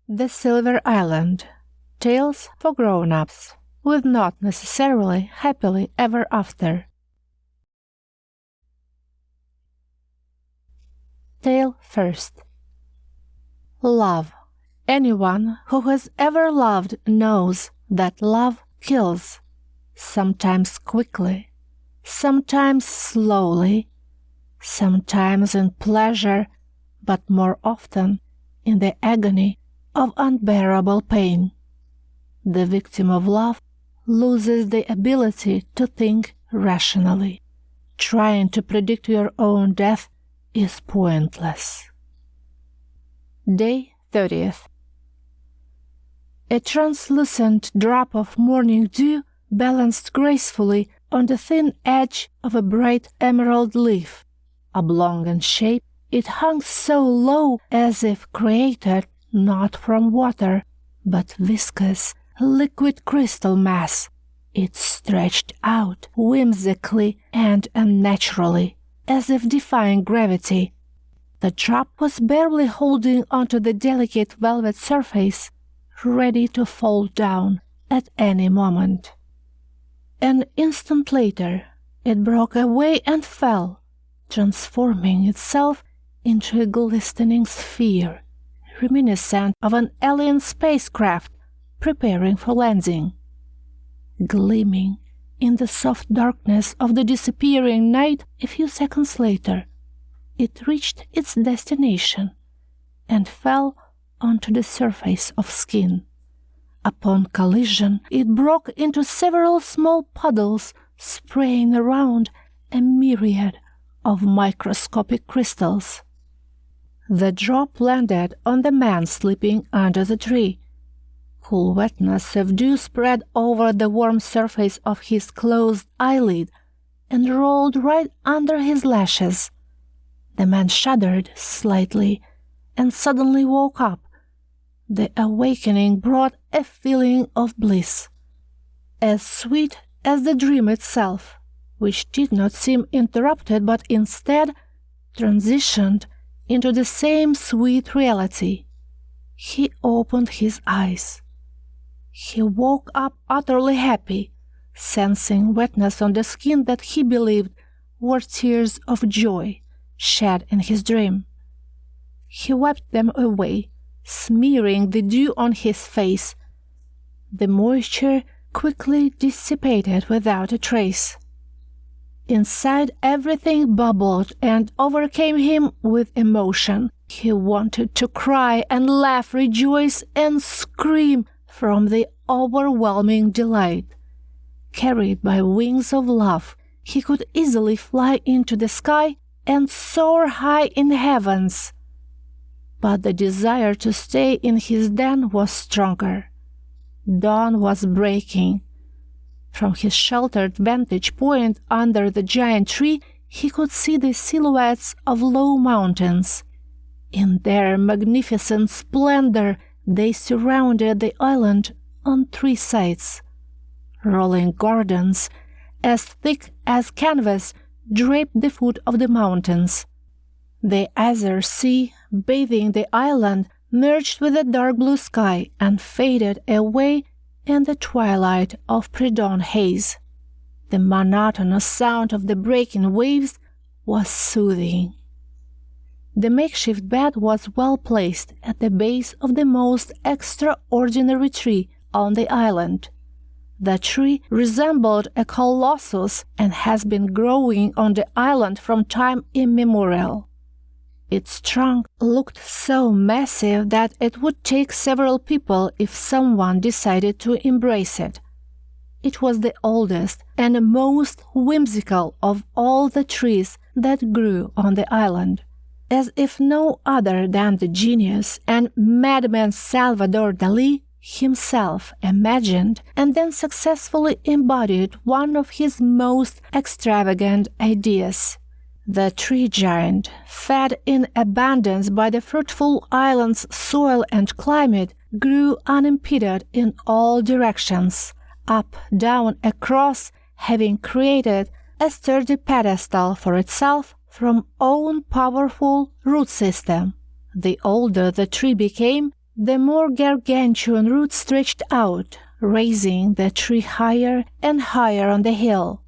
The Silver Island. Tales for Grown-ups, with not necessarily happily ever after. Tale first. Love. Anyone who has ever loved knows that love kills, sometimes quickly, sometimes slowly, sometimes in pleasure, but more often in the agony of unbearable pain. The victim of love loses the ability to think rationally. Trying to predict your own death is pointless. Day 30th. A translucent drop of morning dew balanced gracefully on the thin edge of a bright emerald leaf. Oblong in shape, it hung so low as if created not from water, but viscous, liquid crystal mass. It stretched out whimsically and unnaturally, as if defying gravity. The drop was barely holding onto the delicate velvet surface, ready to fall down at any moment. An instant later, it broke away and fell, transforming itself into a glistening sphere, reminiscent of an alien spacecraft preparing for landing. Gleaming in the soft darkness of the disappearing night a few seconds later, it reached its destination and fell onto the surface of skin. Upon collision, it broke into several small puddles, spraying around a myriad of microscopic crystals. The drop landed on the man sleeping under the tree. Cool wetness of dew spread over the warm surface of his closed eyelid and rolled right under his lashes. The man shuddered slightly and suddenly woke up. The awakening brought a feeling of bliss, as sweet as the dream itself, which did not seem interrupted but instead transitioned into the same sweet reality. He opened his eyes. He woke up utterly happy, sensing wetness on the skin that he believed were tears of joy shed in his dream. He wiped them away, smearing the dew on his face. The moisture quickly dissipated without a trace. Inside, everything bubbled and overcame him with emotion. He wanted to cry and laugh, rejoice and scream from the overwhelming delight. Carried by wings of love, he could easily fly into the sky and soar high in heavens. But the desire to stay in his den was stronger. Dawn was breaking. From his sheltered vantage point under the giant tree, he could see the silhouettes of low mountains. In their magnificent splendor, they surrounded the island on three sides. Rolling gardens, as thick as canvas, draped the foot of the mountains. The azure sea, bathing the island, merged with the dark blue sky and faded away in the twilight of pre-dawn haze. The monotonous sound of the breaking waves was soothing. The makeshift bed was well placed at the base of the most extraordinary tree on the island. The tree resembled a colossus and has been growing on the island from time immemorial. Its trunk looked so massive that it would take several people if someone decided to embrace it. It was the oldest and most whimsical of all the trees that grew on the island, as if no other than the genius and madman Salvador Dali himself imagined and then successfully embodied one of his most extravagant ideas. The tree giant, fed in abundance by the fruitful island's soil and climate, grew unimpeded in all directions, up, down, across, having created a sturdy pedestal for itself from own powerful root system. The older the tree became, the more gargantuan roots stretched out, raising the tree higher and higher on the hill.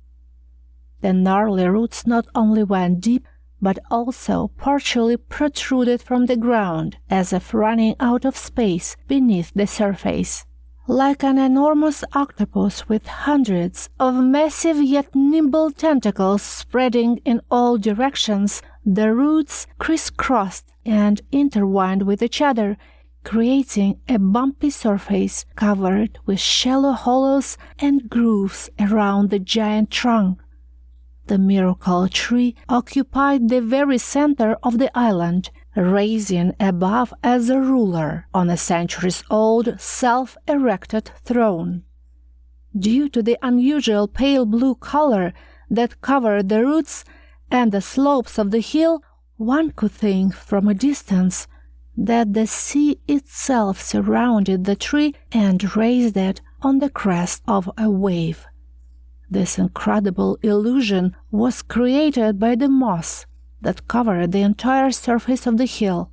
The gnarly roots not only went deep, but also partially protruded from the ground, as if running out of space beneath the surface. Like an enormous octopus with hundreds of massive yet nimble tentacles spreading in all directions, the roots crisscrossed and intertwined with each other, creating a bumpy surface covered with shallow hollows and grooves around the giant trunk. The miracle tree occupied the very center of the island, raising above as a ruler on a centuries-old self-erected throne. Due to the unusual pale blue color that covered the roots and the slopes of the hill, one could think from a distance that the sea itself surrounded the tree and raised it on the crest of a wave. This incredible illusion was created by the moss that covered the entire surface of the hill.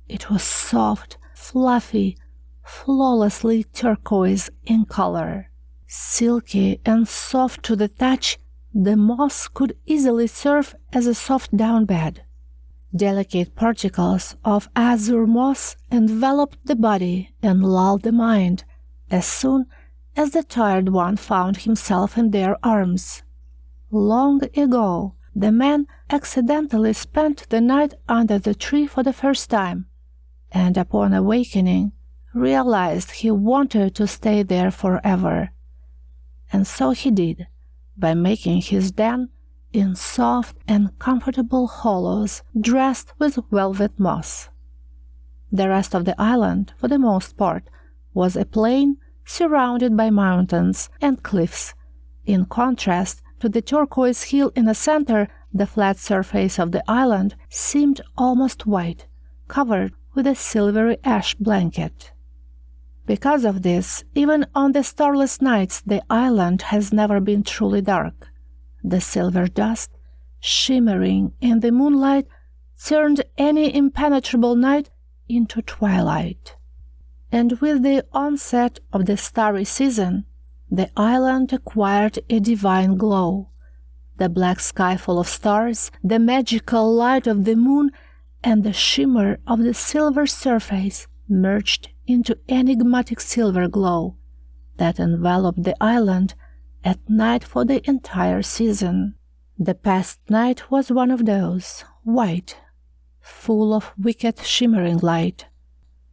It was soft, fluffy, flawlessly turquoise in color. Silky and soft to the touch, the moss could easily serve as a soft down bed. Delicate particles of azure moss enveloped the body and lulled the mind as soon as the tired one found himself in their arms. Long ago, the man accidentally spent the night under the tree for the first time, and upon awakening, realized he wanted to stay there forever. And so he did, by making his den in soft and comfortable hollows dressed with velvet moss. The rest of the island, for the most part, was a plain surrounded by mountains and cliffs. In contrast to the turquoise hill in the center, the flat surface of the island seemed almost white, covered with a silvery ash blanket. Because of this, even on the starless nights, the island has never been truly dark. The silver dust, shimmering in the moonlight, turned any impenetrable night into twilight. And with the onset of the starry season, the island acquired a divine glow. The black sky full of stars, the magical light of the moon, and the shimmer of the silver surface merged into enigmatic silver glow that enveloped the island at night for the entire season. The past night was one of those, white, full of wicked shimmering light.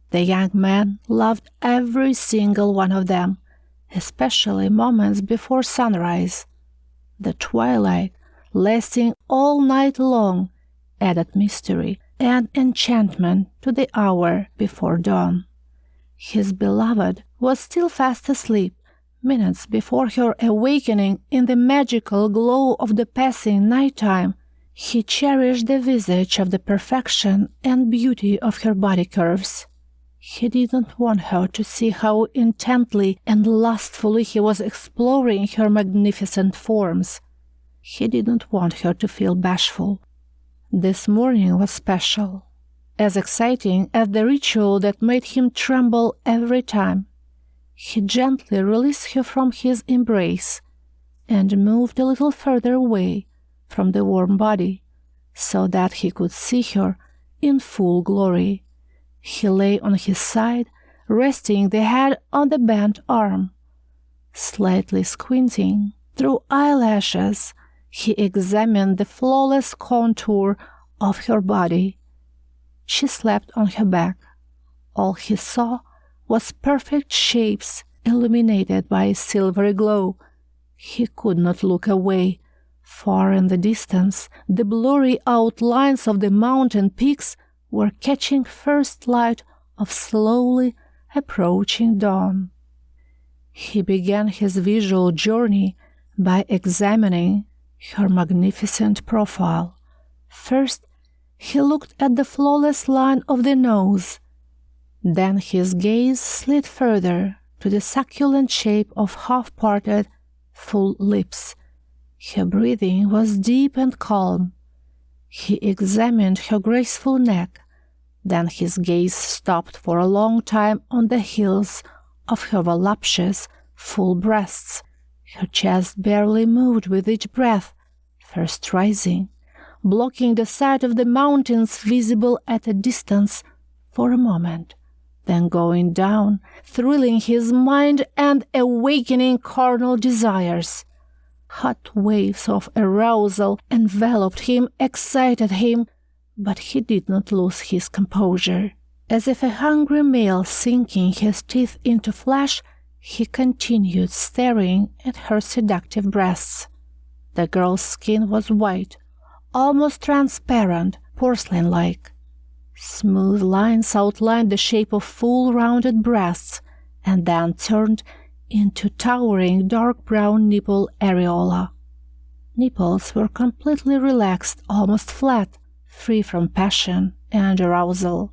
The young man loved every single one of them, especially moments before sunrise. The twilight, lasting all night long, added mystery and enchantment to the hour before dawn. His beloved was still fast asleep, minutes before her awakening in the magical glow of the passing nighttime. He cherished the visage of the perfection and beauty of her body curves. He didn't want her to see how intently and lustfully he was exploring her magnificent forms. He didn't want her to feel bashful. This morning was special, as exciting as the ritual that made him tremble every time. He gently released her from his embrace and moved a little further away from the warm body so that he could see her in full glory. He lay on his side, resting the head on the bent arm. Slightly squinting through eyelashes, he examined the flawless contour of her body. She slept on her back. All he saw was perfect shapes illuminated by a silvery glow. He could not look away. Far in the distance, the blurry outlines of the mountain peaks were catching first light of slowly approaching dawn. He began his visual journey by examining her magnificent profile. First, he looked at the flawless line of the nose. Then his gaze slid further to the succulent shape of half-parted, full lips. Her breathing was deep and calm. He examined her graceful neck, Then his gaze stopped for a long time on the hills of her voluptuous, full breasts. Her chest barely moved with each breath, first rising, blocking the sight of the mountains visible at a distance for a moment, then going down, thrilling his mind and awakening carnal desires. Hot waves of arousal enveloped him, excited him, but he did not lose his composure. As if a hungry male sinking his teeth into flesh, he continued staring at her seductive breasts. The girl's skin was white, almost transparent, porcelain-like. Smooth lines outlined the shape of full rounded breasts and then turned into towering dark brown nipple areola. Nipples were completely relaxed, almost flat, free from passion and arousal.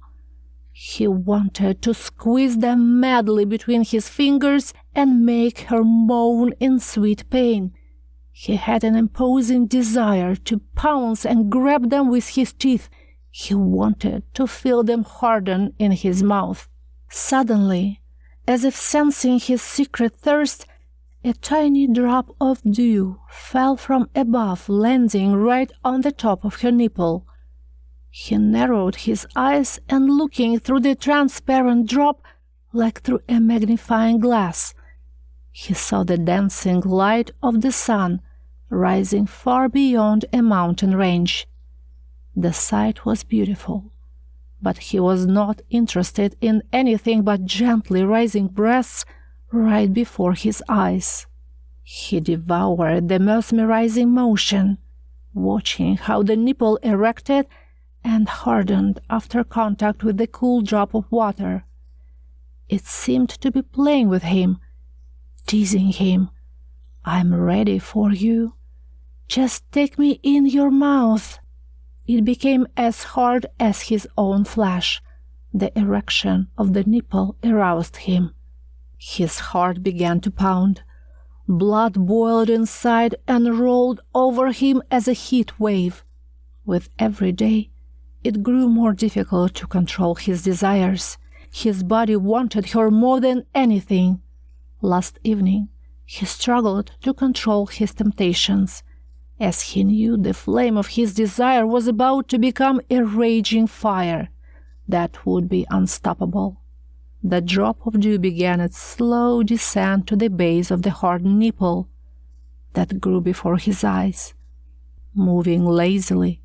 He wanted to squeeze them madly between his fingers and make her moan in sweet pain. He had an imposing desire to pounce and grab them with his teeth. He wanted to feel them harden in his mouth. Suddenly, as if sensing his secret thirst, a tiny drop of dew fell from above, landing right on the top of her nipple. He narrowed his eyes and, looking through the transparent drop like through a magnifying glass, he saw the dancing light of the sun rising far beyond a mountain range. The sight was beautiful, but he was not interested in anything but gently rising breasts right before his eyes. He devoured the mesmerizing motion, watching how the nipple erected and hardened after contact with the cool drop of water. It seemed to be playing with him, teasing him. "I'm ready for you. Just take me in your mouth." It became as hard as his own flesh. The erection of the nipple aroused him. His heart began to pound. Blood boiled inside and rolled over him as a heat wave. With every day, it grew more difficult to control his desires. His body wanted her more than anything. Last evening, he struggled to control his temptations, as he knew the flame of his desire was about to become a raging fire that would be unstoppable. The drop of dew began its slow descent to the base of the hardened nipple that grew before his eyes. Moving lazily,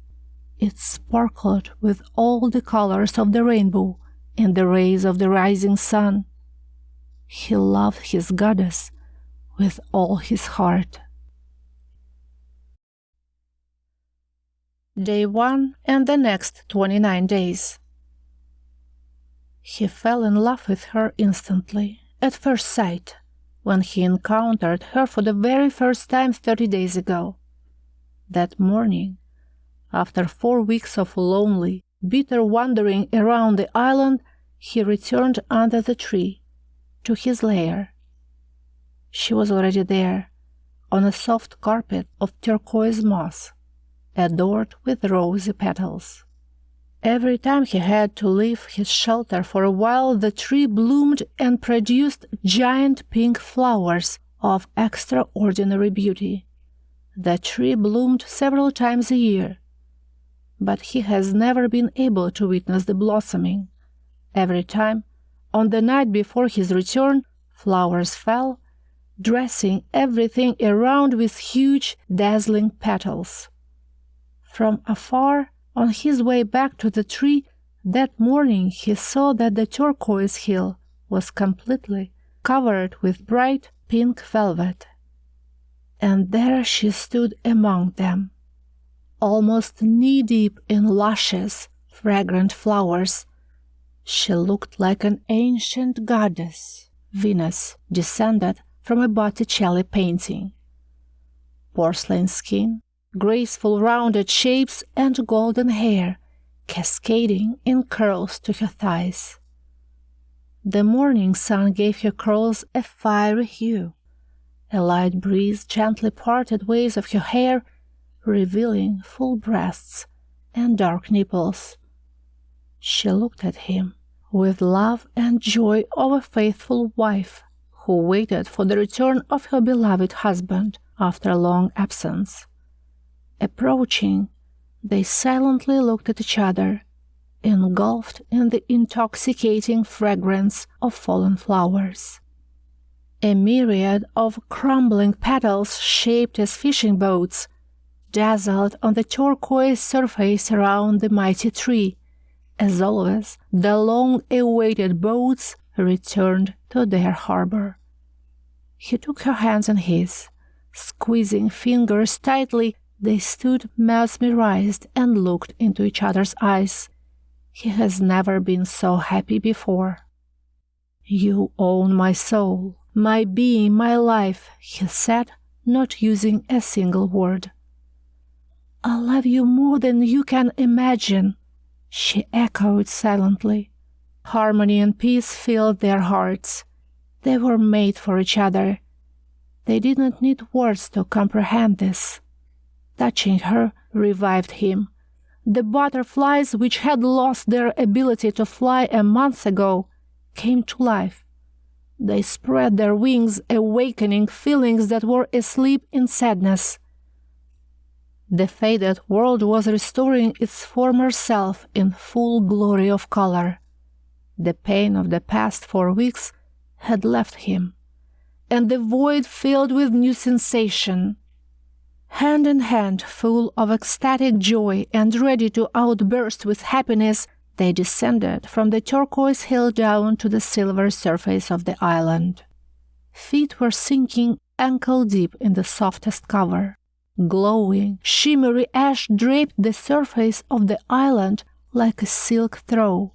it sparkled with all the colors of the rainbow in the rays of the rising sun. He loved his goddess with all his heart. Day 1 and the next 29 days. He fell in love with her instantly, at first sight, when he encountered her for the very first time 30 days ago. That morning, after 4 weeks of lonely, bitter wandering around the island, he returned under the tree, to his lair. She was already there, on a soft carpet of turquoise moss, adorned with rosy petals. Every time he had to leave his shelter for a while, the tree bloomed and produced giant pink flowers of extraordinary beauty. The tree bloomed several times a year, but he has never been able to witness the blossoming. Every time, on the night before his return, flowers fell, dressing everything around with huge, dazzling petals. From afar, on his way back to the tree, that morning he saw that the turquoise hill was completely covered with bright pink velvet. And there she stood among them, almost knee-deep in luscious, fragrant flowers. She looked like an ancient goddess, Venus, descended from a Botticelli painting. Porcelain skin, graceful rounded shapes, and golden hair cascading in curls to her thighs. The morning sun gave her curls a fiery hue. A light breeze gently parted waves of her hair, revealing full breasts and dark nipples. She looked at him with love and joy of a faithful wife who waited for the return of her beloved husband after a long absence. Approaching, they silently looked at each other, engulfed in the intoxicating fragrance of fallen flowers. A myriad of crumbling petals shaped as fishing boats dazzled on the turquoise surface around the mighty tree. As always, the long-awaited boats returned to their harbor. He took her hands in his. Squeezing fingers tightly, they stood mesmerized and looked into each other's eyes. He has never been so happy before. "You own my soul, my being, my life," he said, not using a single word. "I love you more than you can imagine," she echoed silently. Harmony and peace filled their hearts. They were made for each other. They didn't need words to comprehend this. Touching her revived him. The butterflies, which had lost their ability to fly a month ago, came to life. They spread their wings, awakening feelings that were asleep in sadness. The faded world was restoring its former self in full glory of color. The pain of the past 4 weeks had left him, and the void filled with new sensation. Hand in hand, full of ecstatic joy and ready to outburst with happiness, they descended from the turquoise hill down to the silver surface of the island. Feet were sinking ankle-deep in the softest cover. Glowing, shimmery ash draped the surface of the island like a silk throw.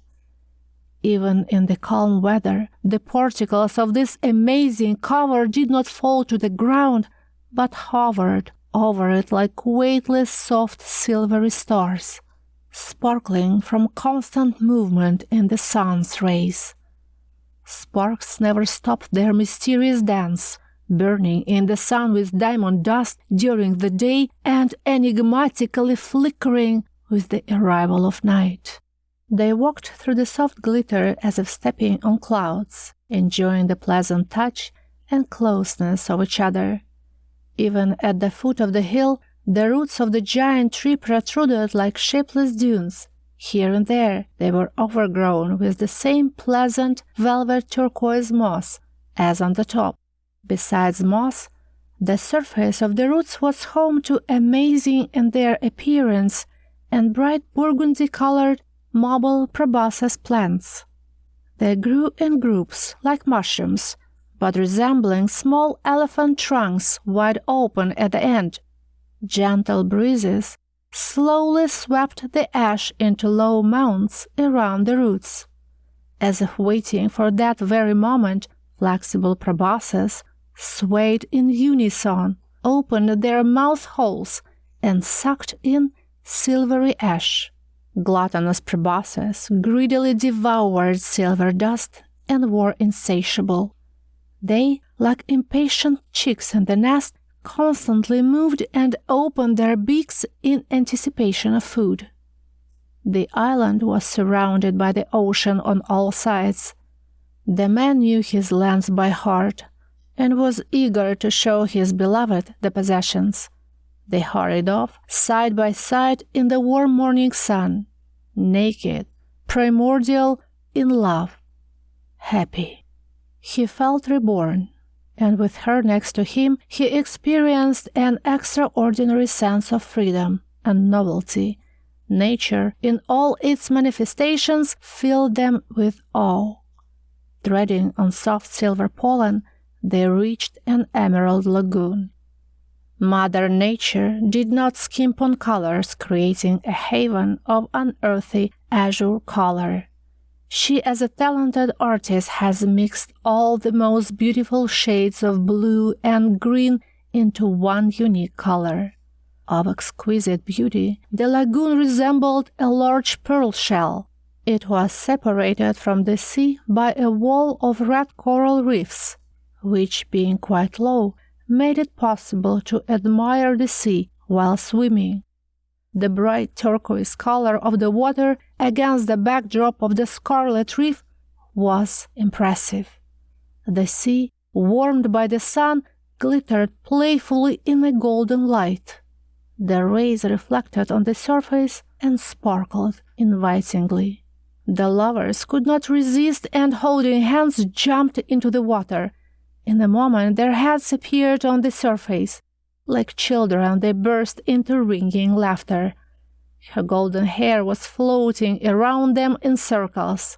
Even in the calm weather, the particles of this amazing cover did not fall to the ground, but hovered over it like weightless, soft, silvery stars, sparkling from constant movement in the sun's rays. Sparks never stopped their mysterious dance, burning in the sun with diamond dust during the day and enigmatically flickering with the arrival of night. They walked through the soft glitter as if stepping on clouds, enjoying the pleasant touch and closeness of each other. Even at the foot of the hill, the roots of the giant tree protruded like shapeless dunes. Here and there they were overgrown with the same pleasant velvet turquoise moss as on the top. Besides moss, the surface of the roots was home to amazing in their appearance and bright burgundy-colored mobile proboscis plants. They grew in groups like mushrooms, but resembling small elephant trunks wide open at the end. Gentle breezes slowly swept the ash into low mounds around the roots. As if waiting for that very moment, flexible proboscis swayed in unison, opened their mouth holes, and sucked in silvery ash. Gluttonous proboscis greedily devoured silver dust and were insatiable. They, like impatient chicks in the nest, constantly moved and opened their beaks in anticipation of food. The island was surrounded by the ocean on all sides. The man knew his lands by heart and was eager to show his beloved the possessions. They hurried off, side by side in the warm morning sun, naked, primordial, in love, happy. He felt reborn, and with her next to him, he experienced an extraordinary sense of freedom and novelty. Nature, in all its manifestations, filled them with awe. Treading on soft silver pollen, they reached an emerald lagoon. Mother Nature did not skimp on colors, creating a haven of unearthly azure color. She, as a talented artist, has mixed all the most beautiful shades of blue and green into one unique color. Of exquisite beauty, the lagoon resembled a large pearl shell. It was separated from the sea by a wall of red coral reefs, which, being quite low, made it possible to admire the sea while swimming. The bright turquoise color of the water against the backdrop of the scarlet reef was impressive. The sea, warmed by the sun, glittered playfully in a golden light. The rays reflected on the surface and sparkled invitingly. The lovers could not resist and, holding hands, jumped into the water. In a moment their heads appeared on the surface. Like children, they burst into ringing laughter. Her golden hair was floating around them in circles.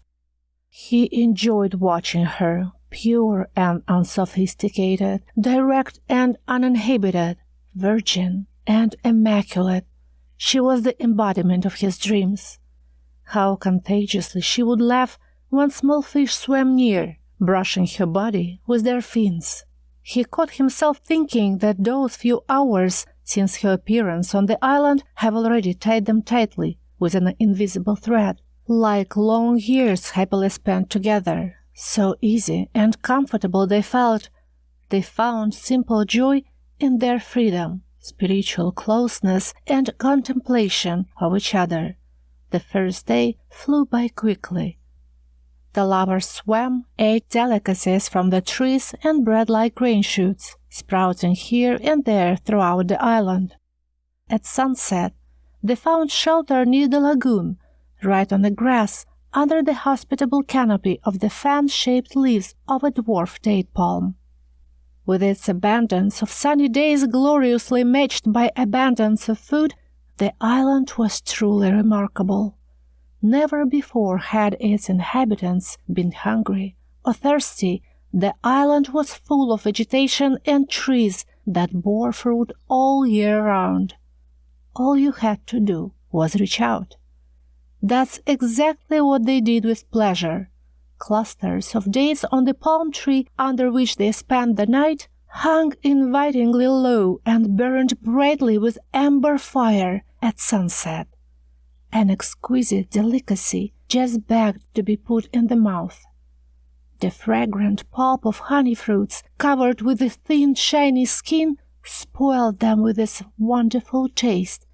He enjoyed watching her, pure and unsophisticated, direct and uninhibited, virgin and immaculate. She was the embodiment of his dreams. How contagiously she would laugh when small fish swam near, brushing her body with their fins. He caught himself thinking that those few hours since her appearance on the island have already tied them tightly with an invisible thread, like long years happily spent together. So easy and comfortable they felt. They found simple joy in their freedom, spiritual closeness, and contemplation of each other. The first day flew by quickly. The lovers swam, ate delicacies from the trees, and bred like grain shoots, sprouting here and there throughout the island. At sunset, they found shelter near the lagoon, right on the grass, under the hospitable canopy of the fan-shaped leaves of a dwarf date palm. With its abundance of sunny days gloriously matched by abundance of food, the island was truly remarkable. Never before had its inhabitants been hungry or thirsty. The island was full of vegetation and trees that bore fruit all year round. All you had to do was reach out. That's exactly what they did with pleasure. Clusters of dates on the palm tree under which they spent the night hung invitingly low and burned brightly with amber fire at sunset. An exquisite delicacy just begged to be put in the mouth. The fragrant pulp of honey fruits, covered with a thin, shiny skin, spoiled them with its wonderful taste.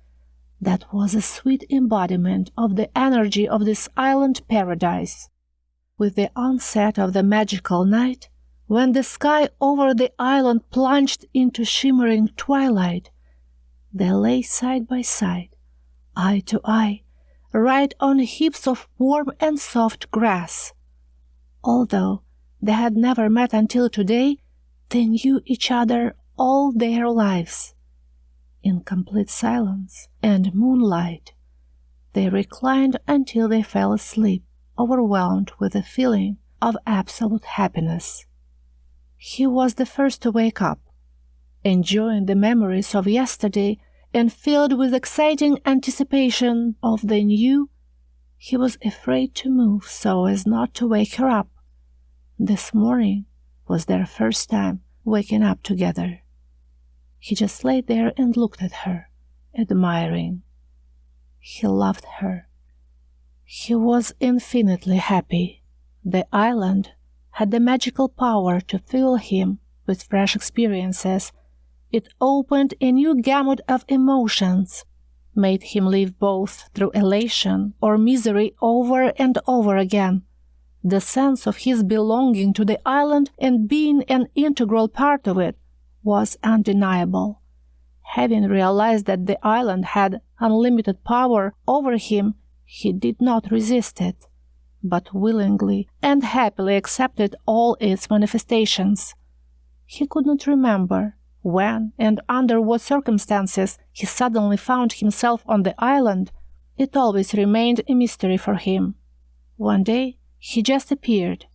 That was a sweet embodiment of the energy of this island paradise. With the onset of the magical night, when the sky over the island plunged into shimmering twilight, they lay side by side, eye to eye, right on heaps of warm and soft grass. Although they had never met until today, they knew each other all their lives. In complete silence and moonlight, they reclined until they fell asleep, overwhelmed with a feeling of absolute happiness. He was the first to wake up, enjoying the memories of yesterday and filled with exciting anticipation of the new. He was afraid to move so as not to wake her up. This morning was their first time waking up together. He just lay there and looked at her, admiring. He loved her. He was infinitely happy. The island had the magical power to fill him with fresh experiences. It opened a new gamut of emotions, made him live both through elation or misery over and over again. The sense of his belonging to the island and being an integral part of it was undeniable. Having realized that the island had unlimited power over him, he did not resist it, but willingly and happily accepted all its manifestations. He could not remember when and under what circumstances he suddenly found himself on the island. It always remained a mystery for him. One day he just appeared,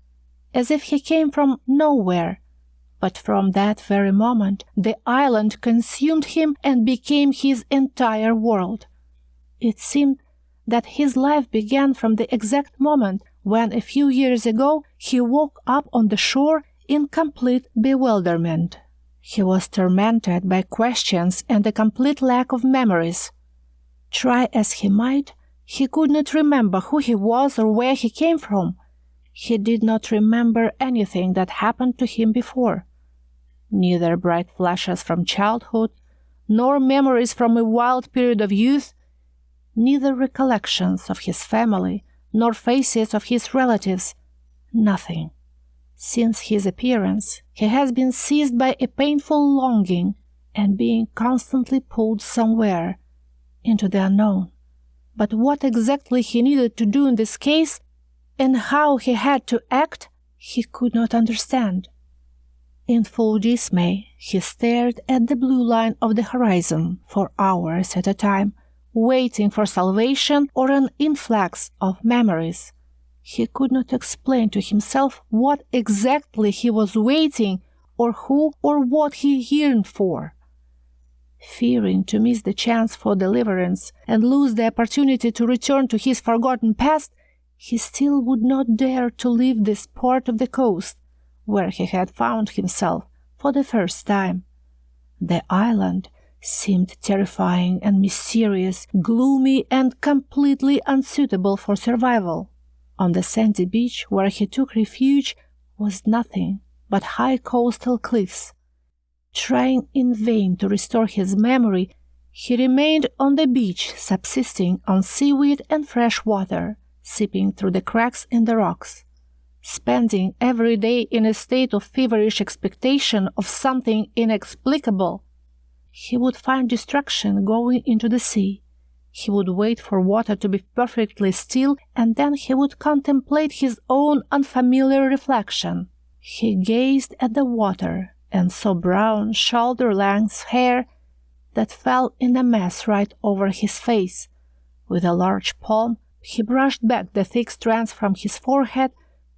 as if he came from nowhere. But from that very moment, the island consumed him and became his entire world. It seemed that his life began from the exact moment when a few years ago he woke up on the shore in complete bewilderment. He was tormented by questions and a complete lack of memories. Try as he might, he could not remember who he was or where he came from. He did not remember anything that happened to him before. Neither bright flashes from childhood, nor memories from a wild period of youth, neither recollections of his family nor faces of his relatives, nothing. Since his appearance, he has been seized by a painful longing and being constantly pulled somewhere, into the unknown. But what exactly he needed to do in this case, and how he had to act, he could not understand. In full dismay, he stared at the blue line of the horizon for hours at a time, waiting for salvation or an influx of memories. He could not explain to himself what exactly he was waiting or who or what he yearned for. Fearing to miss the chance for deliverance and lose the opportunity to return to his forgotten past, he still would not dare to leave this part of the coast where he had found himself for the first time. The island seemed terrifying and mysterious, gloomy and completely unsuitable for survival. On the sandy beach where he took refuge was nothing but high coastal cliffs. Trying in vain to restore his memory, he remained on the beach, subsisting on seaweed and fresh water, sipping through the cracks in the rocks, spending every day in a state of feverish expectation of something inexplicable. He would find distraction going into the sea. He would wait for water to be perfectly still, and then he would contemplate his own unfamiliar reflection. He gazed at the water and saw brown, shoulder-length hair that fell in a mass right over his face. With a large palm, he brushed back the thick strands from his forehead,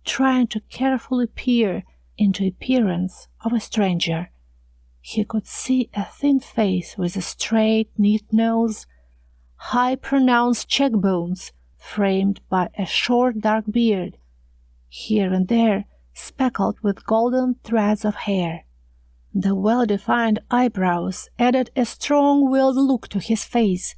trying to carefully peer into the appearance of a stranger. He could see a thin face with a straight, neat nose, high pronounced cheekbones framed by a short dark beard, here and there speckled with golden threads of hair. The well-defined eyebrows added a strong-willed look to his face.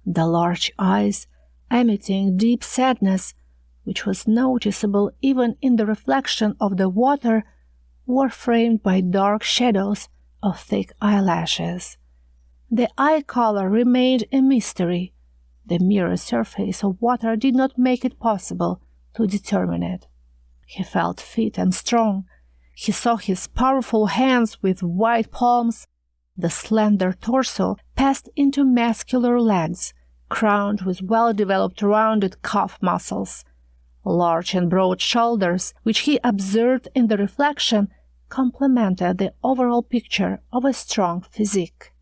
The large eyes, emitting deep sadness, which was noticeable even in the reflection of the water, were framed by dark shadows of thick eyelashes. The eye color remained a mystery. The mirror surface of water did not make it possible to determine it. He felt fit and strong. He saw his powerful hands with white palms. The slender torso passed into muscular legs, crowned with well-developed rounded calf muscles. Large and broad shoulders, which he observed in the reflection, complemented the overall picture of a strong physique.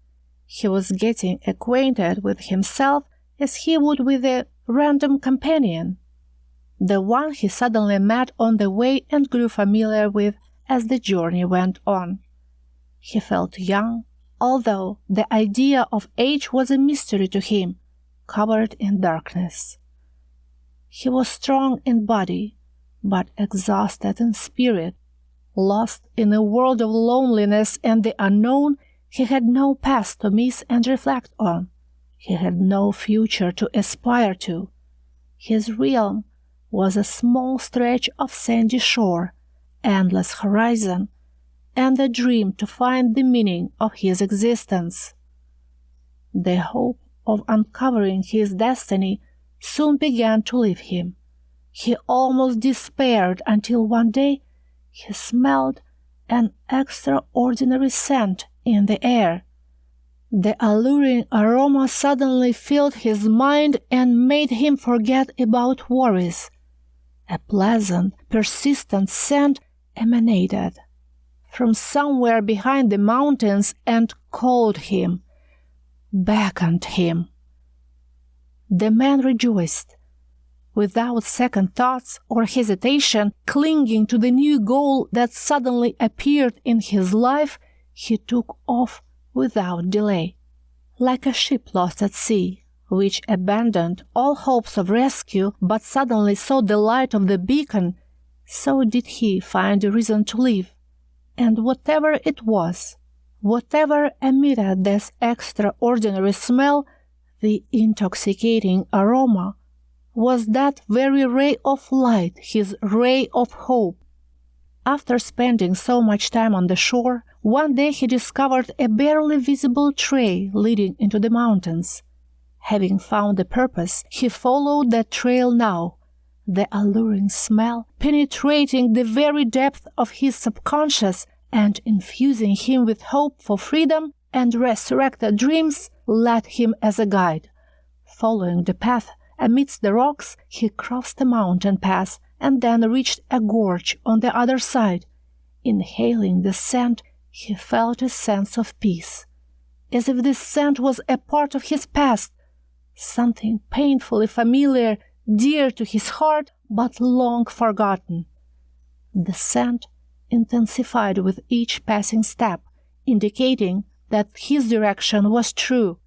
He was getting acquainted with himself as he would with a random companion, the one he suddenly met on the way and grew familiar with as the journey went on. He felt young, although the idea of age was a mystery to him, covered in darkness. He was strong in body, but exhausted in spirit. Lost in a world of loneliness and the unknown, he had no past to miss and reflect on. He had no future to aspire to. His realm was a small stretch of sandy shore, endless horizon, and a dream to find the meaning of his existence. The hope of uncovering his destiny soon began to leave him. He almost despaired until one day he smelled an extraordinary scent in the air. The alluring aroma suddenly filled his mind and made him forget about worries. A pleasant, persistent scent emanated from somewhere behind the mountains and called him, beckoned him. The man rejoiced. Without second thoughts or hesitation, clinging to the new goal that suddenly appeared in his life, he took off without delay. Like a ship lost at sea, which abandoned all hopes of rescue but suddenly saw the light of the beacon, so did he find a reason to live. And whatever it was, whatever emitted this extraordinary smell, the intoxicating aroma, was that very ray of light, his ray of hope. After spending so much time on the shore, one day he discovered a barely visible trail leading into the mountains. Having found the purpose, he followed that trail now, the alluring smell penetrating the very depth of his subconscious and infusing him with hope for freedom and resurrected dreams led him as a guide. Following the path amidst the rocks, he crossed a mountain pass and then reached a gorge on the other side. Inhaling the scent, he felt a sense of peace, as if this scent was a part of his past, something painfully familiar, dear to his heart, but long forgotten. The scent intensified with each passing step, indicating that his direction was true.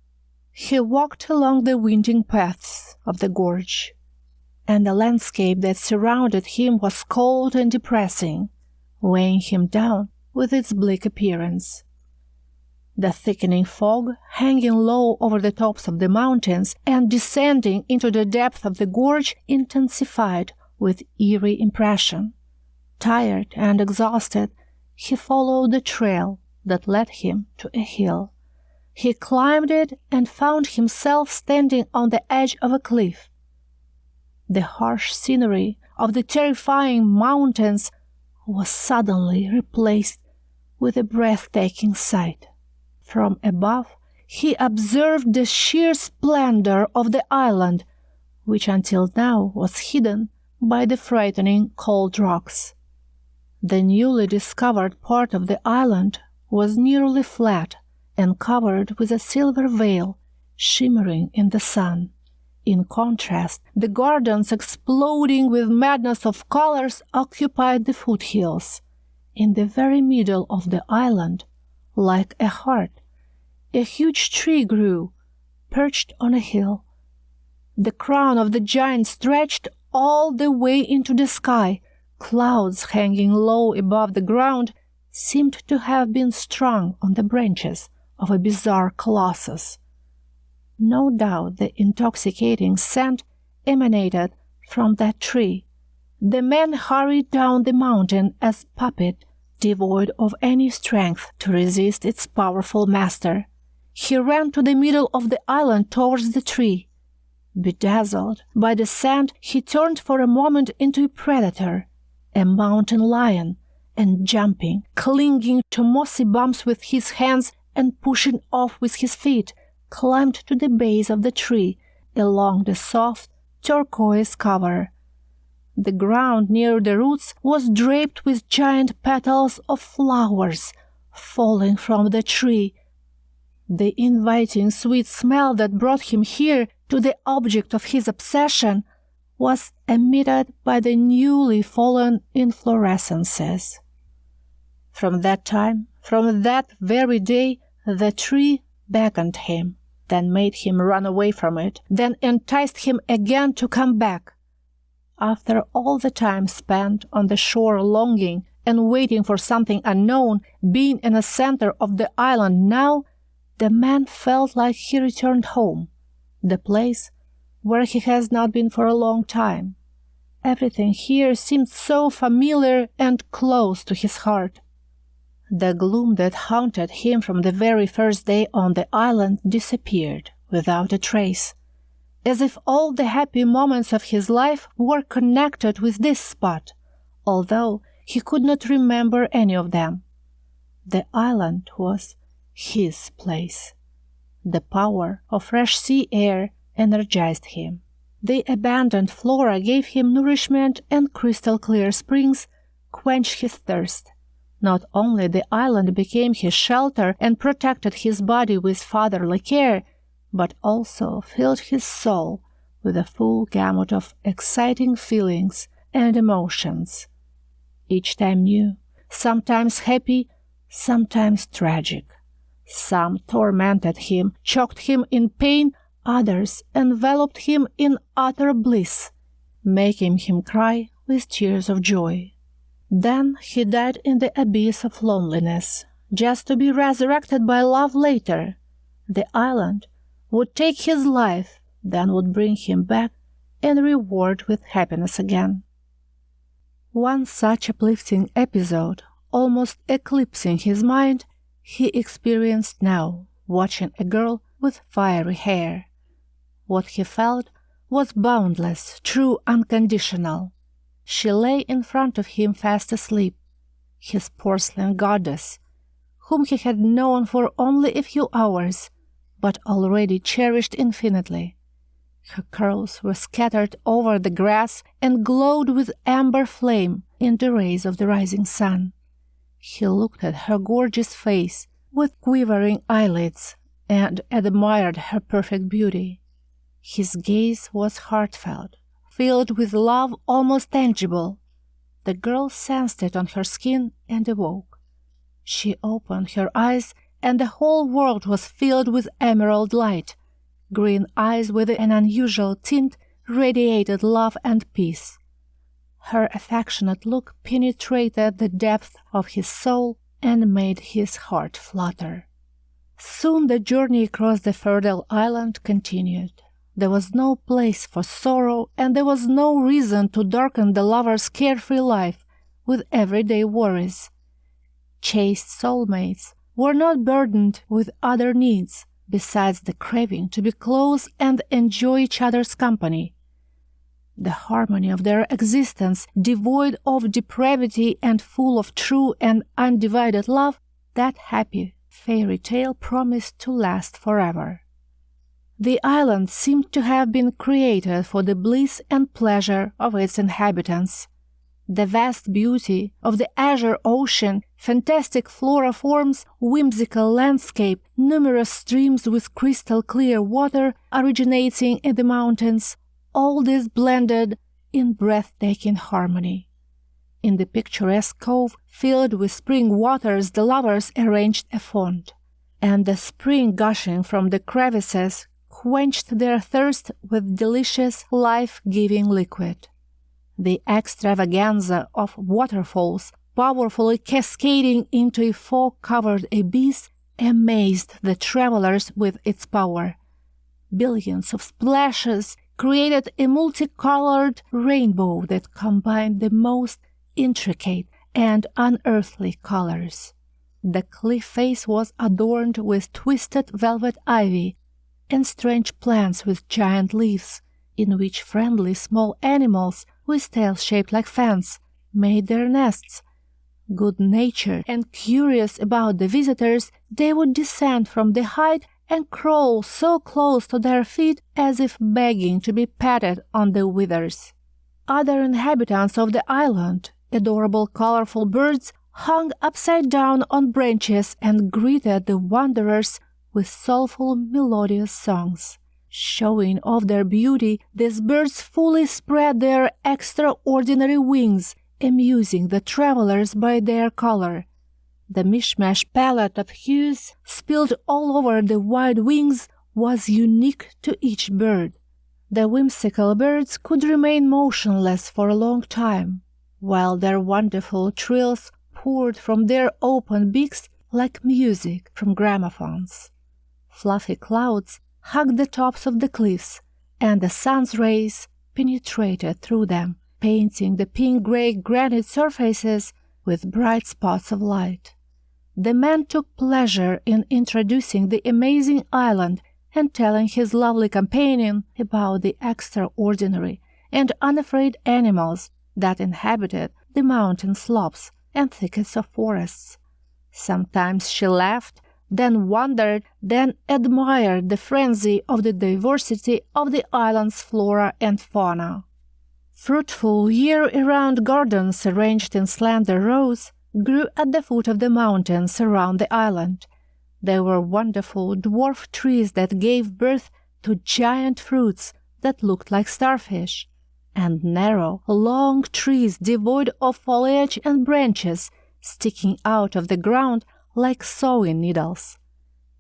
He walked along the winding paths of the gorge, and the landscape that surrounded him was cold and depressing, weighing him down with its bleak appearance. The thickening fog, hanging low over the tops of the mountains and descending into the depth of the gorge, intensified with eerie impression. Tired and exhausted, he followed the trail that led him to a hill. He climbed it and found himself standing on the edge of a cliff. The harsh scenery of the terrifying mountains was suddenly replaced with a breathtaking sight. From above, he observed the sheer splendor of the island, which until now was hidden by the frightening cold rocks. The newly discovered part of the island was nearly flat and covered with a silver veil, shimmering in the sun. In contrast, the gardens exploding with madness of colors occupied the foothills. In the very middle of the island, like a heart, a huge tree grew, perched on a hill. The crown of the giant stretched all the way into the sky. Clouds hanging low above the ground seemed to have been strung on the branches of a bizarre colossus. No doubt the intoxicating scent emanated from that tree. The man hurried down the mountain as puppet, devoid of any strength to resist its powerful master. He ran to the middle of the island towards the tree. Bedazzled by the scent, he turned for a moment into a predator, a mountain lion, and jumping, clinging to mossy bumps with his hands and pushing off with his feet, climbed to the base of the tree along the soft turquoise cover. The ground near the roots was draped with giant petals of flowers falling from the tree. The inviting sweet smell that brought him here to the object of his obsession was emitted by the newly fallen inflorescences. From that time, from that very day, the tree beckoned him, then made him run away from it, then enticed him again to come back. After all the time spent on the shore longing and waiting for something unknown, being in the center of the island now, the man felt like he returned home, the place where he has not been for a long time. Everything here seemed so familiar and close to his heart. The gloom that haunted him from the very first day on the island disappeared without a trace, as if all the happy moments of his life were connected with this spot, although he could not remember any of them. The island was his place. The power of fresh sea air energized him. The abandoned flora gave him nourishment, and crystal-clear springs quenched his thirst. Not only the island became his shelter and protected his body with fatherly care, but also filled his soul with a full gamut of exciting feelings and emotions, each time new, sometimes happy, sometimes tragic. Some tormented him, choked him in pain, others enveloped him in utter bliss, making him cry with tears of joy. Then he died in the abyss of loneliness, just to be resurrected by love later. The island would take his life, then would bring him back and reward with happiness again. One such uplifting episode, almost eclipsing his mind, he experienced now, watching a girl with fiery hair. What he felt was boundless, true, unconditional. She lay in front of him fast asleep, his porcelain goddess, whom he had known for only a few hours, but already cherished infinitely. Her curls were scattered over the grass and glowed with amber flame in the rays of the rising sun. He looked at her gorgeous face with quivering eyelids and admired her perfect beauty. His gaze was heartfelt, filled with love almost tangible. The girl sensed it on her skin and awoke. She opened her eyes, and the whole world was filled with emerald light. Green eyes with an unusual tint radiated love and peace. Her affectionate look penetrated the depth of his soul and made his heart flutter. Soon the journey across the fertile island continued. There was no place for sorrow, and there was no reason to darken the lovers' carefree life with everyday worries. Chaste soulmates were not burdened with other needs besides the craving to be close and enjoy each other's company. The harmony of their existence, devoid of depravity and full of true and undivided love, that happy fairy tale promised to last forever. The island seemed to have been created for the bliss and pleasure of its inhabitants. The vast beauty of the azure ocean, fantastic flora forms, whimsical landscape, numerous streams with crystal-clear water originating in the mountains, all this blended in breathtaking harmony. In the picturesque cove filled with spring waters, the lovers arranged a font, and the spring gushing from the crevices quenched their thirst with delicious, life-giving liquid. The extravaganza of waterfalls, powerfully cascading into a fog-covered abyss, amazed the travelers with its power. Billions of splashes created a multicolored rainbow that combined the most intricate and unearthly colors. The cliff face was adorned with twisted velvet ivy and strange plants with giant leaves, in which friendly small animals with tails shaped like fans made their nests. Good-natured and curious about the visitors, they would descend from the height and crawl so close to their feet as if begging to be patted on the withers. Other inhabitants of the island, adorable colorful birds, hung upside down on branches and greeted the wanderers with soulful melodious songs. Showing off their beauty, these birds fully spread their extraordinary wings, amusing the travelers by their color. The mishmash palette of hues spilled all over the wide wings was unique to each bird. The whimsical birds could remain motionless for a long time, while their wonderful trills poured from their open beaks like music from gramophones. Fluffy clouds hugged the tops of the cliffs, and the sun's rays penetrated through them, painting the pink-gray granite surfaces with bright spots of light. The man took pleasure in introducing the amazing island and telling his lovely companion about the extraordinary and unafraid animals that inhabited the mountain slopes and thickets of forests. Sometimes she laughed, then wondered, then admired the frenzy of the diversity of the island's flora and fauna. Fruitful year-round gardens arranged in slender rows grew at the foot of the mountains around the island. There were wonderful dwarf trees that gave birth to giant fruits that looked like starfish, and narrow, long trees devoid of foliage and branches sticking out of the ground like sewing needles.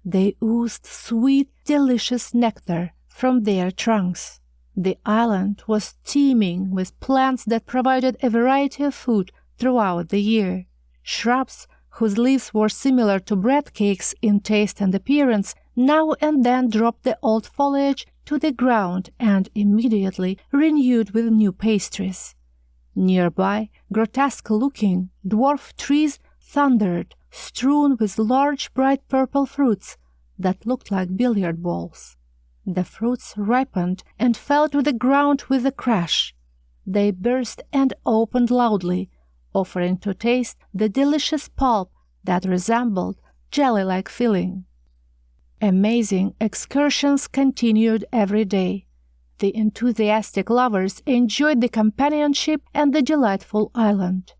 They oozed sweet, delicious nectar from their trunks. The island was teeming with plants that provided a variety of food throughout the year. Shrubs, whose leaves were similar to bread cakes in taste and appearance, now and then dropped the old foliage to the ground and immediately renewed with new pastries. Nearby, grotesque-looking dwarf trees thundered, strewn with large bright purple fruits that looked like billiard balls. The fruits ripened and fell to the ground with a crash. They burst and opened loudly, offering to taste the delicious pulp that resembled jelly-like filling. Amazing excursions continued every day. The enthusiastic lovers enjoyed the companionship and the delightful island.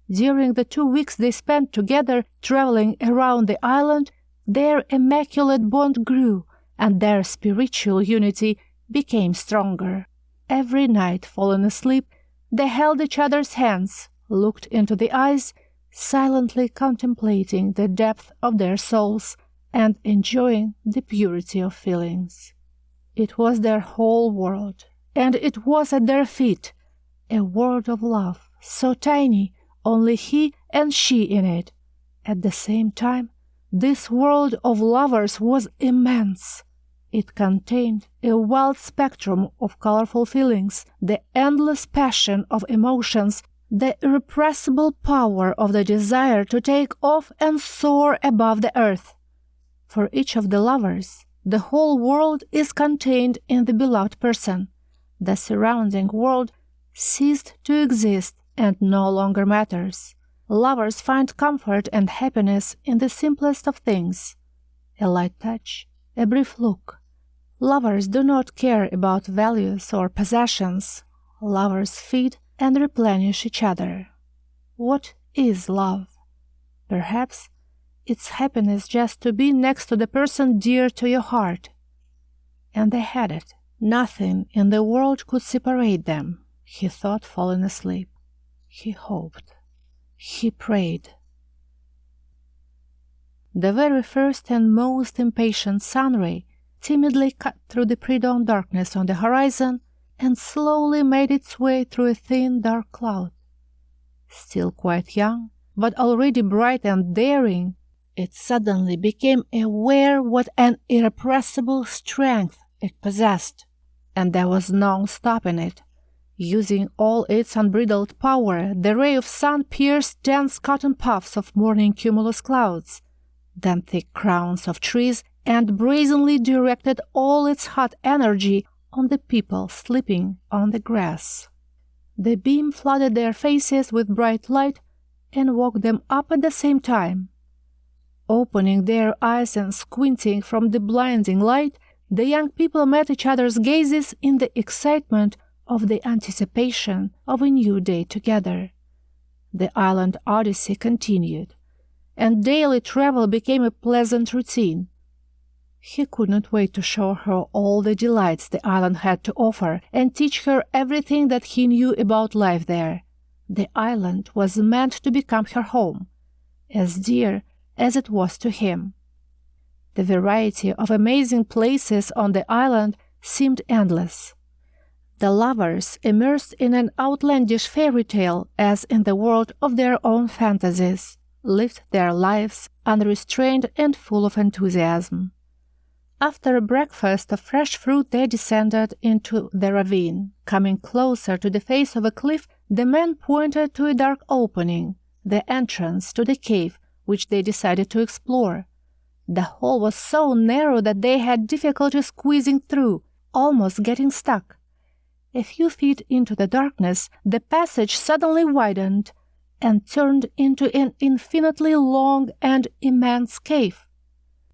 During the 2 weeks they spent together traveling around the island, their immaculate bond grew, and their spiritual unity became stronger. Every night, falling asleep, they held each other's hands, looked into the eyes, silently contemplating the depth of their souls and enjoying the purity of feelings. It was their whole world, and it was at their feet, a world of love, so tiny, only he and she in it. At the same time, this world of lovers was immense. It contained a wild spectrum of colorful feelings, the endless passion of emotions, the irrepressible power of the desire to take off and soar above the earth. For each of the lovers, the whole world is contained in the beloved person. The surrounding world ceased to exist and no longer matters. Lovers find comfort and happiness in the simplest of things. A light touch, a brief look. Lovers do not care about values or possessions. Lovers feed and replenish each other. What is love? Perhaps it's happiness just to be next to the person dear to your heart. And they had it. Nothing in the world could separate them, he thought, falling asleep. He hoped. He prayed. The very first and most impatient sunray timidly cut through the pre-dawn darkness on the horizon and slowly made its way through a thin, dark cloud. Still quite young, but already bright and daring, it suddenly became aware what an irrepressible strength it possessed, and there was no stopping it. Using all its unbridled power, the ray of sun pierced dense cotton puffs of morning cumulus clouds, then thick crowns of trees, and brazenly directed all its hot energy on the people sleeping on the grass. The beam flooded their faces with bright light and woke them up at the same time. Opening their eyes and squinting from the blinding light, the young people met each other's gazes in the excitement of the anticipation of a new day together. The island odyssey continued, and daily travel became a pleasant routine. He could not wait to show her all the delights the island had to offer and teach her everything that he knew about life there. The island was meant to become her home, as dear as it was to him. The variety of amazing places on the island seemed endless. The lovers, immersed in an outlandish fairy tale as in the world of their own fantasies, lived their lives unrestrained and full of enthusiasm. After a breakfast of fresh fruit, they descended into the ravine. Coming closer to the face of a cliff, the man pointed to a dark opening, the entrance to the cave, which they decided to explore. The hole was so narrow that they had difficulty squeezing through, almost getting stuck. A few feet into the darkness, the passage suddenly widened and turned into an infinitely long and immense cave.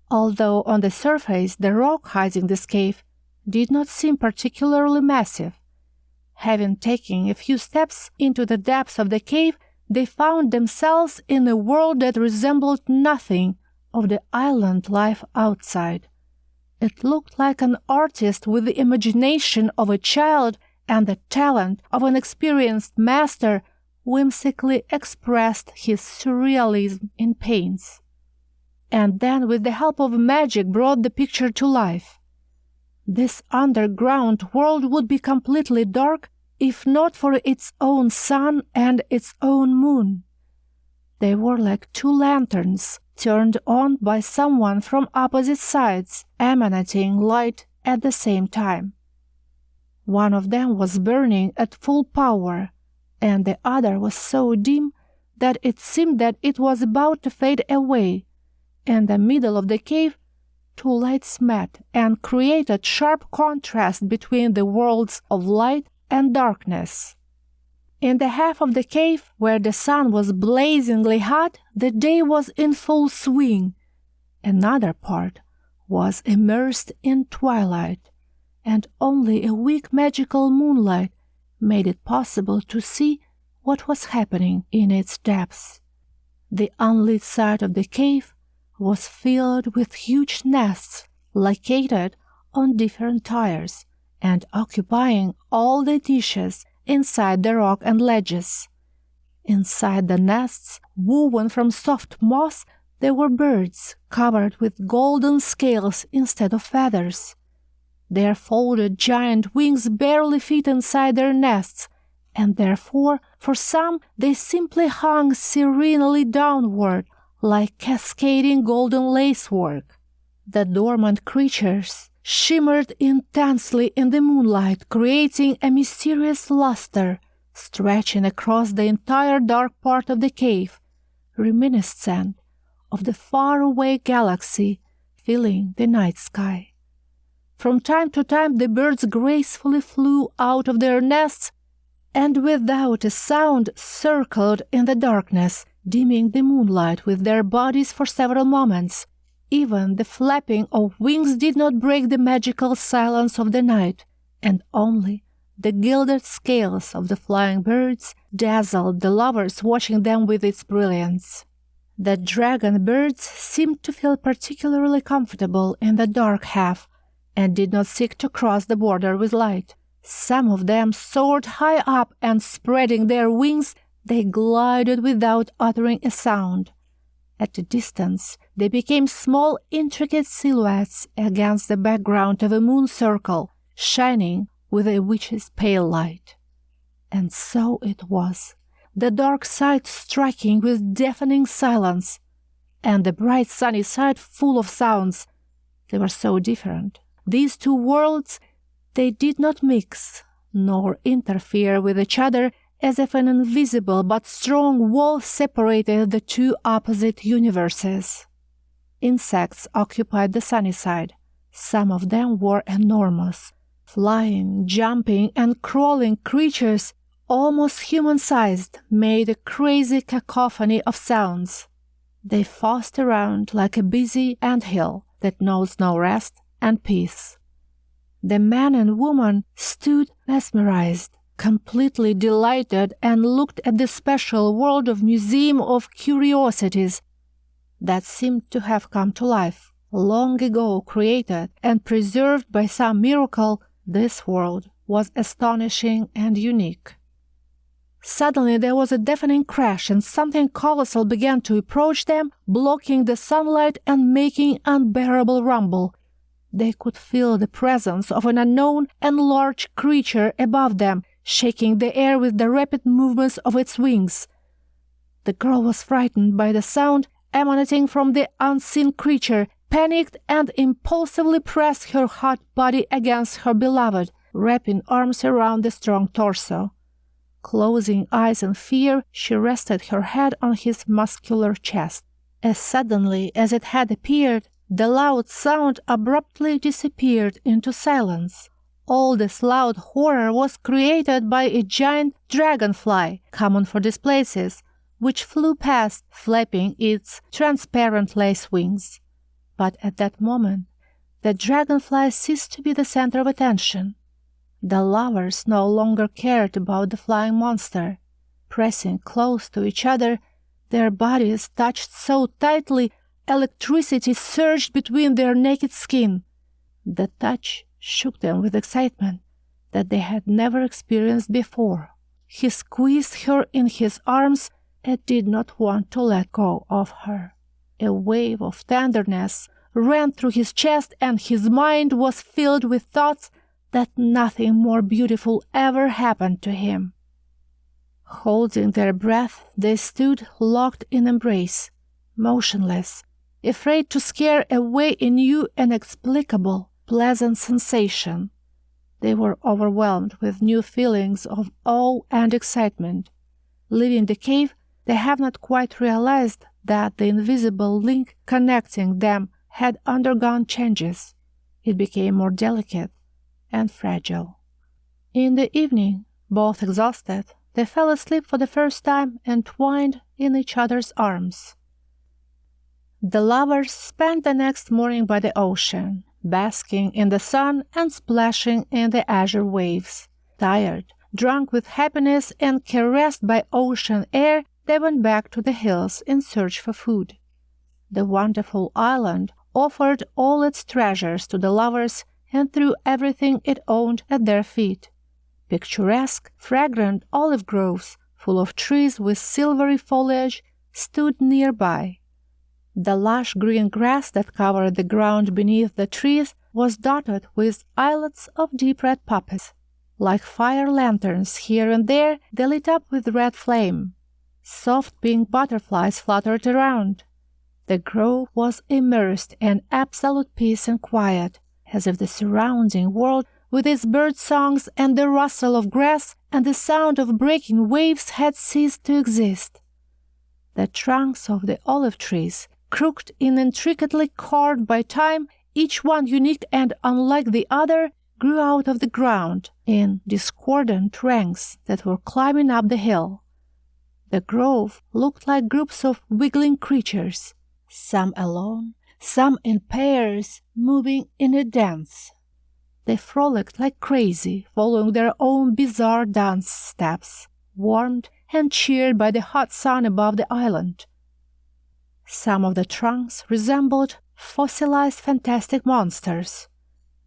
Although on the surface the rock hiding this cave did not seem particularly massive. Having taken a few steps into the depths of the cave, they found themselves in a world that resembled nothing of the island life outside. It looked like an artist with the imagination of a child and the talent of an experienced master whimsically expressed his surrealism in paints. And then with the help of magic brought the picture to life. This underground world would be completely dark if not for its own sun and its own moon. They were like two lanterns turned on by someone from opposite sides, emanating light at the same time. One of them was burning at full power, and the other was so dim that it seemed that it was about to fade away. In the middle of the cave two lights met and created sharp contrast between the worlds of light and darkness. In the half of the cave where the sun was blazingly hot, the day was in full swing. Another part was immersed in twilight, and only a weak magical moonlight made it possible to see what was happening in its depths. The unlit side of the cave was filled with huge nests located on different tiers and occupying all the niches inside the rock and ledges. Inside the nests, woven from soft moss, there were birds covered with golden scales instead of feathers. Their folded giant wings barely fit inside their nests, and therefore, for some, they simply hung serenely downward like cascading golden lacework. The dormant creatures shimmered intensely in the moonlight, creating a mysterious luster stretching across the entire dark part of the cave, reminiscent of the faraway galaxy filling the night sky. From time to time the birds gracefully flew out of their nests and without a sound circled in the darkness, dimming the moonlight with their bodies for several moments. Even the flapping of wings did not break the magical silence of the night, and only the gilded scales of the flying birds dazzled the lovers watching them with its brilliance. The dragon birds seemed to feel particularly comfortable in the dark half, and did not seek to cross the border with light. Some of them soared high up, and spreading their wings, they glided without uttering a sound. At a distance, they became small, intricate silhouettes against the background of a moon circle, shining with a witch's pale light. And so it was, the dark side striking with deafening silence, and the bright sunny side full of sounds. They were so different. These two worlds, they did not mix, nor interfere with each other, as if an invisible but strong wall separated the two opposite universes. Insects occupied the sunny side. Some of them were enormous, flying, jumping, and crawling creatures, almost human-sized, made a crazy cacophony of sounds. They fussed around like a busy anthill that knows no rest and peace. The man and woman stood mesmerized, completely delighted, and looked at the special world of Museum of Curiosities that seemed to have come to life, long ago created and preserved by some miracle. This world was astonishing and unique. Suddenly there was a deafening crash, and something colossal began to approach them, blocking the sunlight and making unbearable rumble. They could feel the presence of an unknown and large creature above them, shaking the air with the rapid movements of its wings. The girl was frightened by the sound emanating from the unseen creature, panicked, and impulsively pressed her hot body against her beloved, wrapping arms around the strong torso. Closing eyes in fear, she rested her head on his muscular chest. As suddenly as it had appeared, the loud sound abruptly disappeared into silence. All this loud horror was created by a giant dragonfly, common for these places, which flew past, flapping its transparent lace wings. But at that moment, the dragonfly ceased to be the center of attention. The lovers no longer cared about the flying monster. Pressing close to each other, their bodies touched so tightly, electricity surged between their naked skin. The touch shook them with excitement that they had never experienced before. He squeezed her in his arms and did not want to let go of her. A wave of tenderness ran through his chest, and his mind was filled with thoughts that nothing more beautiful ever happened to him. Holding their breath, they stood locked in embrace, motionless, afraid to scare away a new, inexplicable, pleasant sensation. They were overwhelmed with new feelings of awe and excitement. Leaving the cave, they have not quite realized that the invisible link connecting them had undergone changes. It became more delicate and fragile. In the evening, both exhausted, they fell asleep for the first time entwined in each other's arms. The lovers spent the next morning by the ocean, basking in the sun and splashing in the azure waves. Tired, drunk with happiness, and caressed by ocean air, they went back to the hills in search for food. The wonderful island offered all its treasures to the lovers and threw everything it owned at their feet. Picturesque, fragrant olive groves, full of trees with silvery foliage, stood nearby. The lush green grass that covered the ground beneath the trees was dotted with islets of deep red poppies. Like fire lanterns here and there, they lit up with red flame. Soft pink butterflies fluttered around. The grove was immersed in absolute peace and quiet, as if the surrounding world, with its bird songs and the rustle of grass and the sound of breaking waves, had ceased to exist. The trunks of the olive trees, crooked and intricately carved by time, each one unique and unlike the other, grew out of the ground in discordant ranks that were climbing up the hill. The grove looked like groups of wiggling creatures, some alone, some in pairs, moving in a dance. They frolicked like crazy, following their own bizarre dance steps, warmed and cheered by the hot sun above the island. Some of the trunks resembled fossilized fantastic monsters.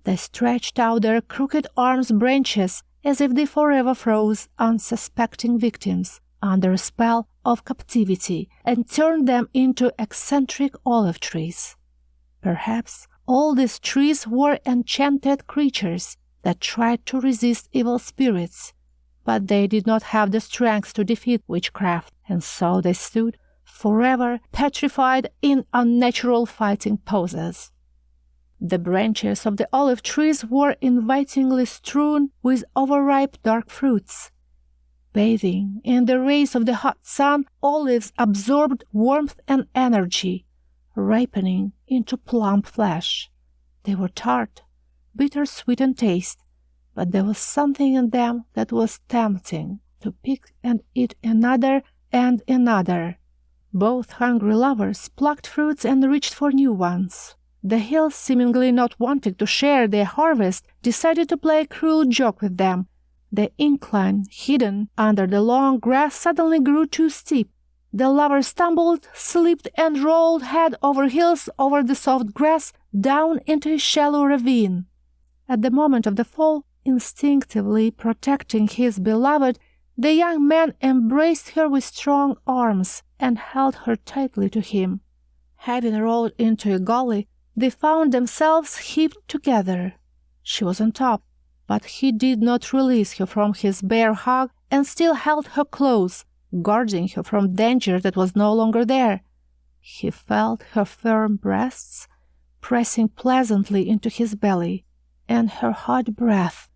They stretched out their crooked arms branches as if they forever froze unsuspecting victims under a spell of captivity and turned them into eccentric olive trees. Perhaps all these trees were enchanted creatures that tried to resist evil spirits, but they did not have the strength to defeat witchcraft, and so they stood forever petrified in unnatural fighting poses. The branches of the olive trees were invitingly strewn with overripe dark fruits. Bathing in the rays of the hot sun, olives absorbed warmth and energy, ripening into plump flesh. They were tart, bitter-sweet in taste, but there was something in them that was tempting to pick and eat another and another. Both hungry lovers plucked fruits and reached for new ones. The hills, seemingly not wanting to share their harvest, decided to play a cruel joke with them. The incline, hidden under the long grass, suddenly grew too steep. The lovers stumbled, slipped, and rolled head over heels over the soft grass down into a shallow ravine. At the moment of the fall, instinctively protecting his beloved, the young man embraced her with strong arms and held her tightly to him. Having rolled into a gully, they found themselves heaped together. She was on top, but he did not release her from his bare hug and still held her close, guarding her from danger that was no longer there. He felt her firm breasts pressing pleasantly into his belly, and her hot breath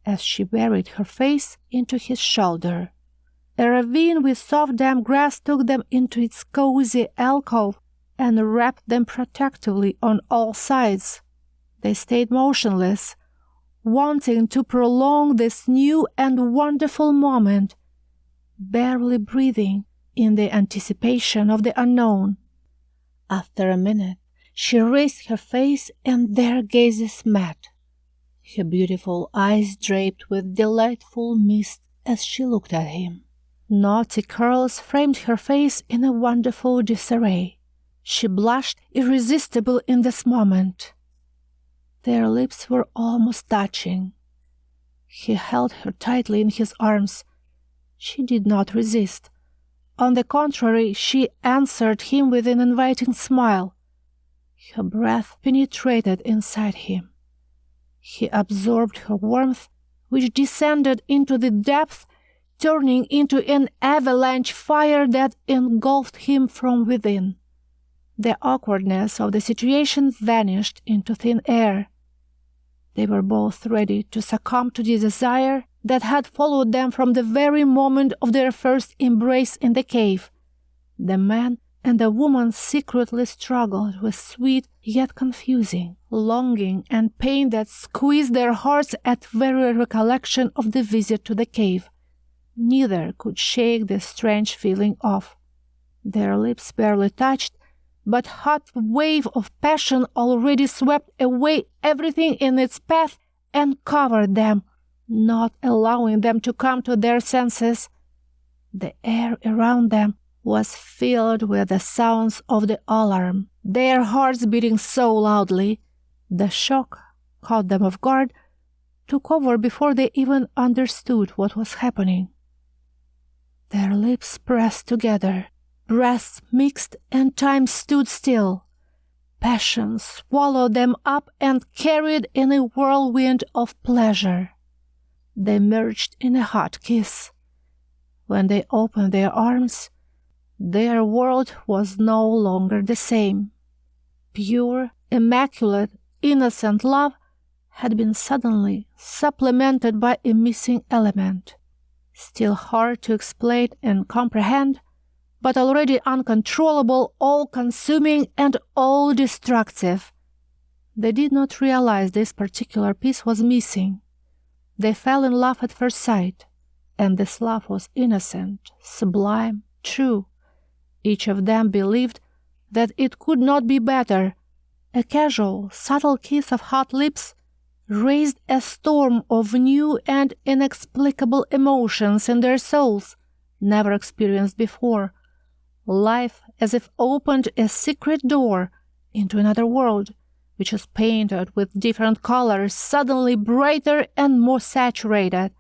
as she buried her face into his shoulder. A ravine with soft damp grass took them into its cozy alcove and wrapped them protectively on all sides. They stayed motionless, wanting to prolong this new and wonderful moment, barely breathing in the anticipation of the unknown. After a minute, she raised her face and their gazes met. Her beautiful eyes draped with delightful mist as she looked at him. Knotty curls framed her face in a wonderful disarray. She blushed irresistible in this moment. Their lips were almost touching. He held her tightly in his arms. She did not resist. On the contrary, she answered him with an inviting smile. Her breath penetrated inside him. He absorbed her warmth, which descended into the depth, turning into an avalanche fire that engulfed him from within. The awkwardness of the situation vanished into thin air. They were both ready to succumb to the desire that had followed them from the very moment of their first embrace in the cave. The man and the woman secretly struggled with sweet yet confusing longing and pain that squeezed their hearts at very recollection of the visit to the cave. Neither could shake the strange feeling off. Their lips barely touched, but a hot wave of passion already swept away everything in its path and covered them, not allowing them to come to their senses. The air around them was filled with the sounds of the alarm, their hearts beating so loudly. The shock caught them off guard, took over before they even understood what was happening. Their lips pressed together, breaths mixed, and time stood still. Passion swallowed them up and carried in a whirlwind of pleasure. They merged in a hot kiss. When they opened their arms, their world was no longer the same. Pure, immaculate, innocent love had been suddenly supplemented by a missing element, still hard to explain and comprehend, but already uncontrollable, all-consuming, and all-destructive. They did not realize this particular piece was missing. They fell in love at first sight, and this love was innocent, sublime, true. Each of them believed that it could not be better. A casual, subtle kiss of hot lips raised a storm of new and inexplicable emotions in their souls, never experienced before. Life as if opened a secret door into another world, which was painted with different colors, suddenly brighter and more saturated.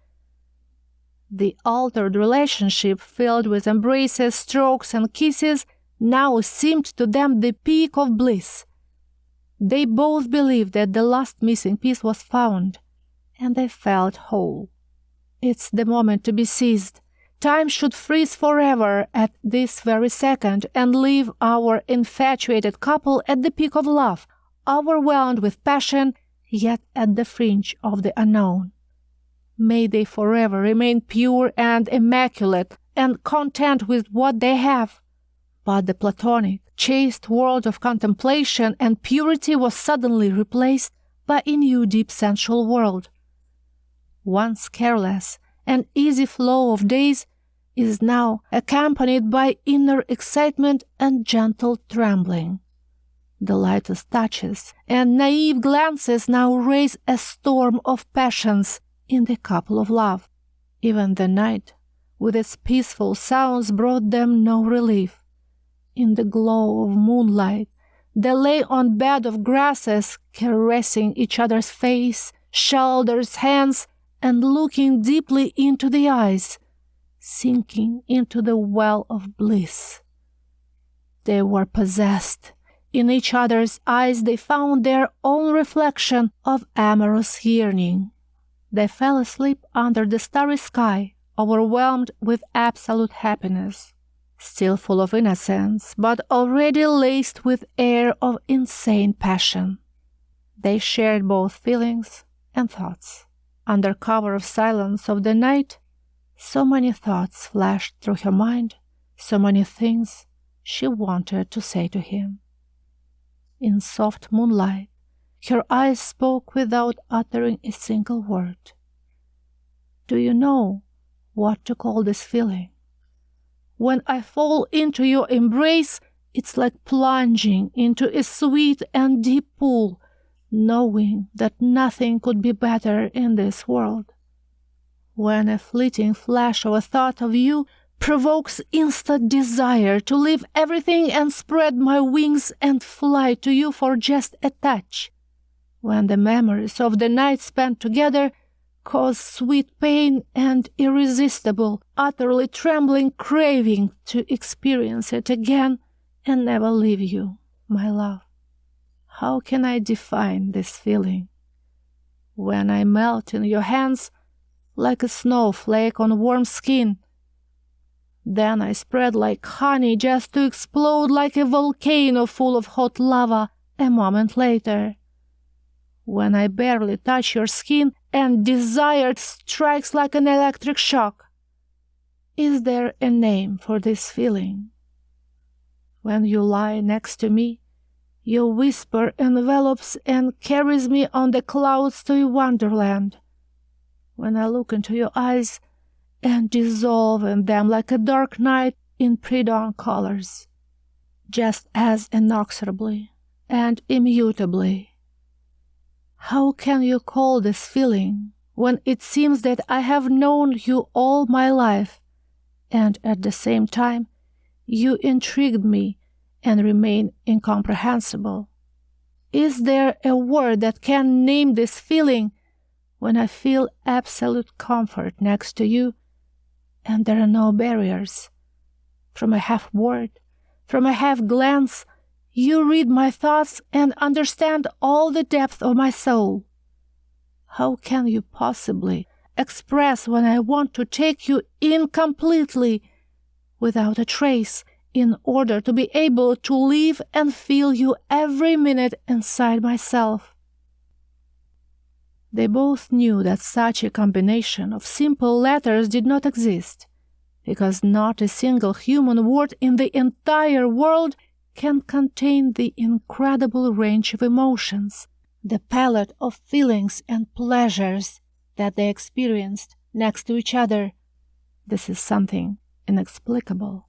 The altered relationship, filled with embraces, strokes, and kisses, now seemed to them the peak of bliss. They both believed that the last missing piece was found, and they felt whole. It's the moment to be seized. Time should freeze forever at this very second and leave our infatuated couple at the peak of love, overwhelmed with passion, yet at the fringe of the unknown. May they forever remain pure and immaculate and content with what they have. But the platonic, chaste world of contemplation and purity was suddenly replaced by a new deep sensual world. Once careless and easy flow of days is now accompanied by inner excitement and gentle trembling. The lightest touches and naive glances now raise a storm of passions in the couple of love. Even the night, with its peaceful sounds, brought them no relief. In the glow of moonlight, they lay on bed of grasses, caressing each other's face, shoulders, hands, and looking deeply into the eyes, sinking into the well of bliss. They were possessed. In each other's eyes they found their own reflection of amorous yearning. They fell asleep under the starry sky, overwhelmed with absolute happiness, still full of innocence, but already laced with air of insane passion. They shared both feelings and thoughts. Under cover of silence of the night, so many thoughts flashed through her mind, so many things she wanted to say to him. In soft moonlight, her eyes spoke without uttering a single word. Do you know what to call this feeling? When I fall into your embrace, it's like plunging into a sweet and deep pool, knowing that nothing could be better in this world. When a fleeting flash of a thought of you provokes instant desire to leave everything and spread my wings and fly to you for just a touch. When the memories of the night spent together cause sweet pain and irresistible, utterly trembling craving to experience it again and never leave you, my love. How can I define this feeling? When I melt in your hands like a snowflake on warm skin, then I spread like honey just to explode like a volcano full of hot lava a moment later. When I barely touch your skin and desire strikes like an electric shock. Is there a name for this feeling? When you lie next to me, your whisper envelops and carries me on the clouds to a wonderland. When I look into your eyes and dissolve in them like a dark night in pre-dawn colors, just as inexorably and immutably. How can you call this feeling when it seems that I have known you all my life, and at the same time you intrigued me and remain incomprehensible? Is there a word that can name this feeling when I feel absolute comfort next to you and there are no barriers? From a half word, from a half glance, you read my thoughts and understand all the depth of my soul. How can you possibly express when I want to take you in completely, without a trace, in order to be able to live and feel you every minute inside myself? They both knew that such a combination of simple letters did not exist, because not a single human word in the entire world can contain the incredible range of emotions, the palette of feelings and pleasures that they experienced next to each other. This is something inexplicable,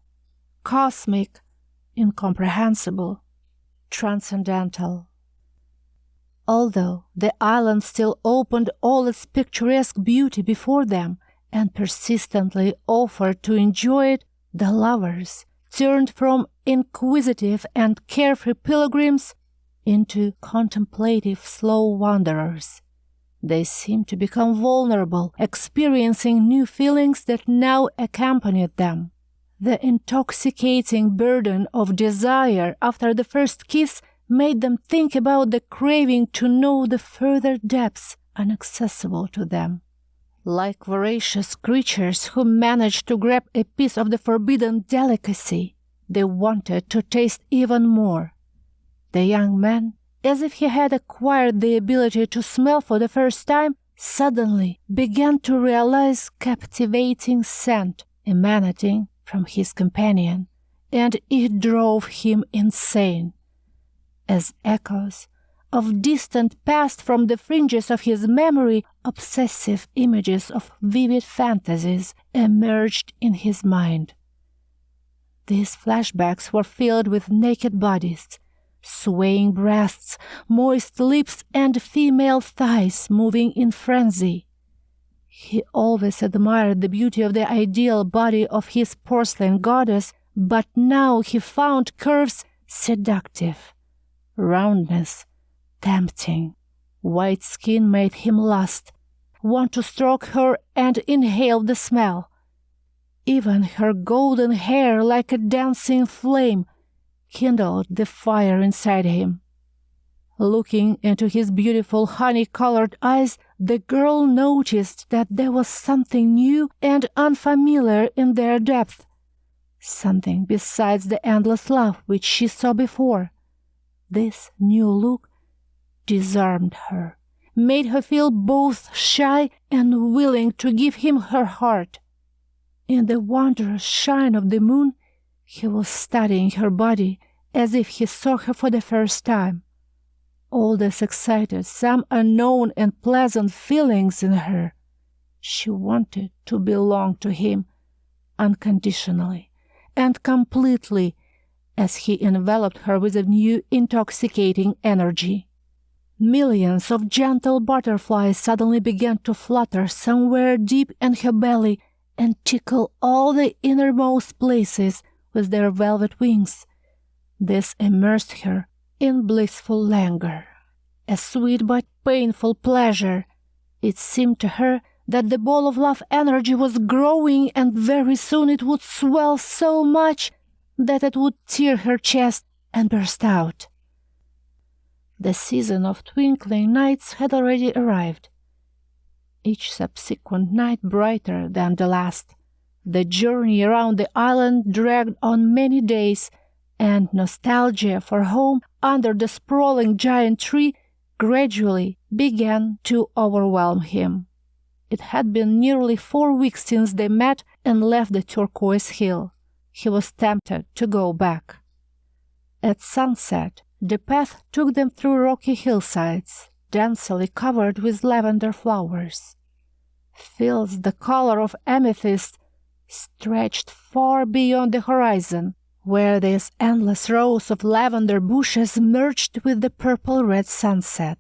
cosmic, incomprehensible, transcendental. Although the island still opened all its picturesque beauty before them and persistently offered to enjoy it, the lovers turned from inquisitive and carefree pilgrims into contemplative slow wanderers. They seemed to become vulnerable, experiencing new feelings that now accompanied them. The intoxicating burden of desire after the first kiss made them think about the craving to know the further depths inaccessible to them. Like voracious creatures who managed to grab a piece of the forbidden delicacy, they wanted to taste even more. The young man, as if he had acquired the ability to smell for the first time, suddenly began to realize captivating scent emanating from his companion, and it drove him insane. As echoes of distant past from the fringes of his memory, obsessive images of vivid fantasies emerged in his mind. These flashbacks were filled with naked bodies, swaying breasts, moist lips, and female thighs moving in frenzy. He always admired the beauty of the ideal body of his porcelain goddess, but now he found curves seductive, roundness tempting. White skin made him lust, want to stroke her and inhale the smell. Even her golden hair, like a dancing flame, kindled the fire inside him. Looking into his beautiful honey-colored eyes, the girl noticed that there was something new and unfamiliar in their depth, something besides the endless love which she saw before. This new look disarmed her, made her feel both shy and willing to give him her heart. In the wondrous shine of the moon, he was studying her body as if he saw her for the first time. All this excited some unknown and pleasant feelings in her. She wanted to belong to him unconditionally and completely, as he enveloped her with a new intoxicating energy. Millions of gentle butterflies suddenly began to flutter somewhere deep in her belly and tickle all the innermost places with their velvet wings. This immersed her in blissful languor, a sweet but painful pleasure. It seemed to her that the ball of love energy was growing, and very soon it would swell so much that it would tear her chest and burst out. The season of twinkling nights had already arrived, each subsequent night brighter than the last. The journey around the island dragged on many days, and nostalgia for home under the sprawling giant tree gradually began to overwhelm him. It had been nearly 4 weeks since they met and left the turquoise hill. He was tempted to go back. At sunset, the path took them through rocky hillsides, densely covered with lavender flowers. Fields the color of amethyst stretched far beyond the horizon, where these endless rows of lavender bushes merged with the purple-red sunset.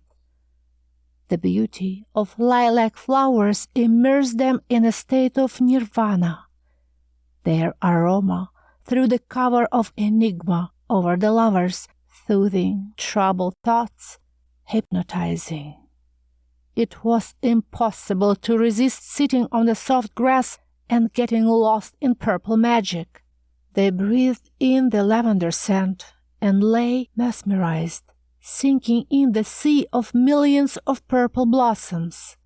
The beauty of lilac flowers immersed them in a state of nirvana. Their aroma threw the cover of enigma over the lovers, soothing troubled thoughts, hypnotizing. It was impossible to resist sitting on the soft grass and getting lost in purple magic. They breathed in the lavender scent and lay mesmerized, sinking in the sea of millions of purple blossoms.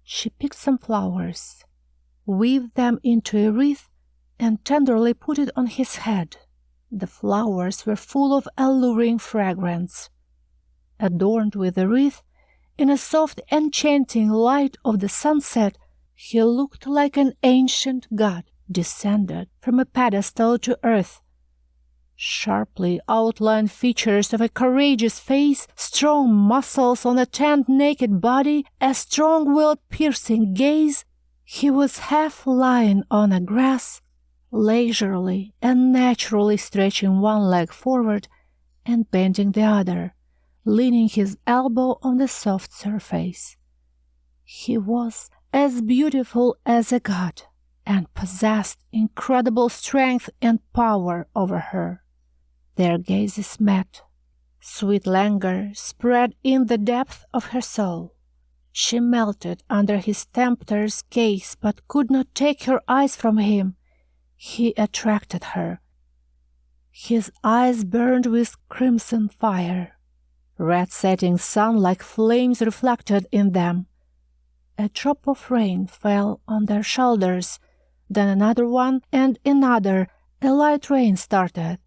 She picked some flowers, weaved them into a wreath, and tenderly put it on his head. The flowers were full of alluring fragrance. Adorned with the wreath, in a soft enchanting light of the sunset, he looked like an ancient god descended from a pedestal to earth. Sharply outlined features of a courageous face, strong muscles on a tanned naked body, a strong-willed piercing gaze, he was half lying on a grass, leisurely and naturally stretching one leg forward and bending the other, leaning his elbow on the soft surface. He was as beautiful as a god and possessed incredible strength and power over her. Their gazes met. Sweet languor spread in the depth of her soul. She melted under his tempter's gaze but could not take her eyes from him. He attracted her. His eyes burned with crimson fire. Red setting sun like flames reflected in them. A drop of rain fell on their shoulders, then another one and another. A light rain started.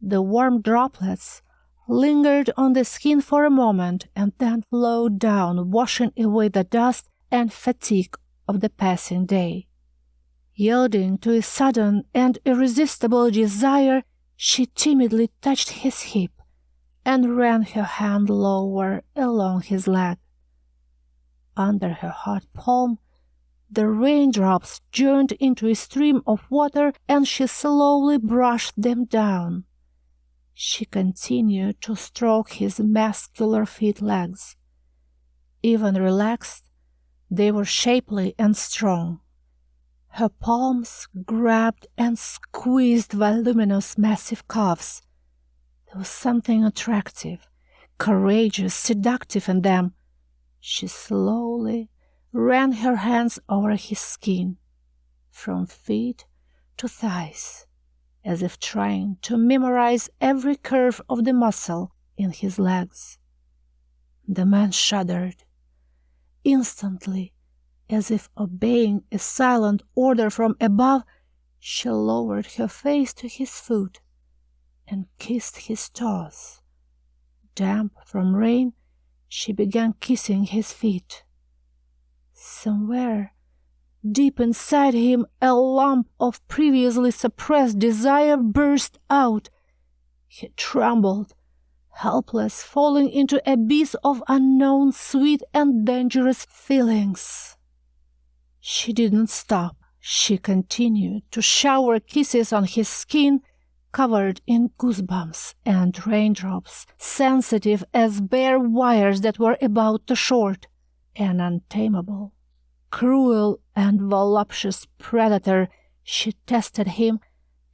The warm droplets lingered on the skin for a moment and then flowed down, washing away the dust and fatigue of the passing day. Yielding to a sudden and irresistible desire, she timidly touched his hip and ran her hand lower along his leg. Under her hot palm, the raindrops joined into a stream of water, and she slowly brushed them down. She continued to stroke his muscular fit legs. Even relaxed, they were shapely and strong. Her palms grabbed and squeezed voluminous, massive calves. There was something attractive, courageous, seductive in them. She slowly ran her hands over his skin, from feet to thighs, as if trying to memorize every curve of the muscle in his legs. The man shuddered. Instantly, as if obeying a silent order from above, she lowered her face to his foot and kissed his toes. Damp from rain, she began kissing his feet. Somewhere, deep inside him, a lump of previously suppressed desire burst out. He trembled, helpless, falling into an abyss of unknown, sweet and dangerous feelings. She didn't stop. She continued to shower kisses on his skin, covered in goosebumps and raindrops, sensitive as bare wires that were about to short. An untamable, cruel and voluptuous predator, she tested him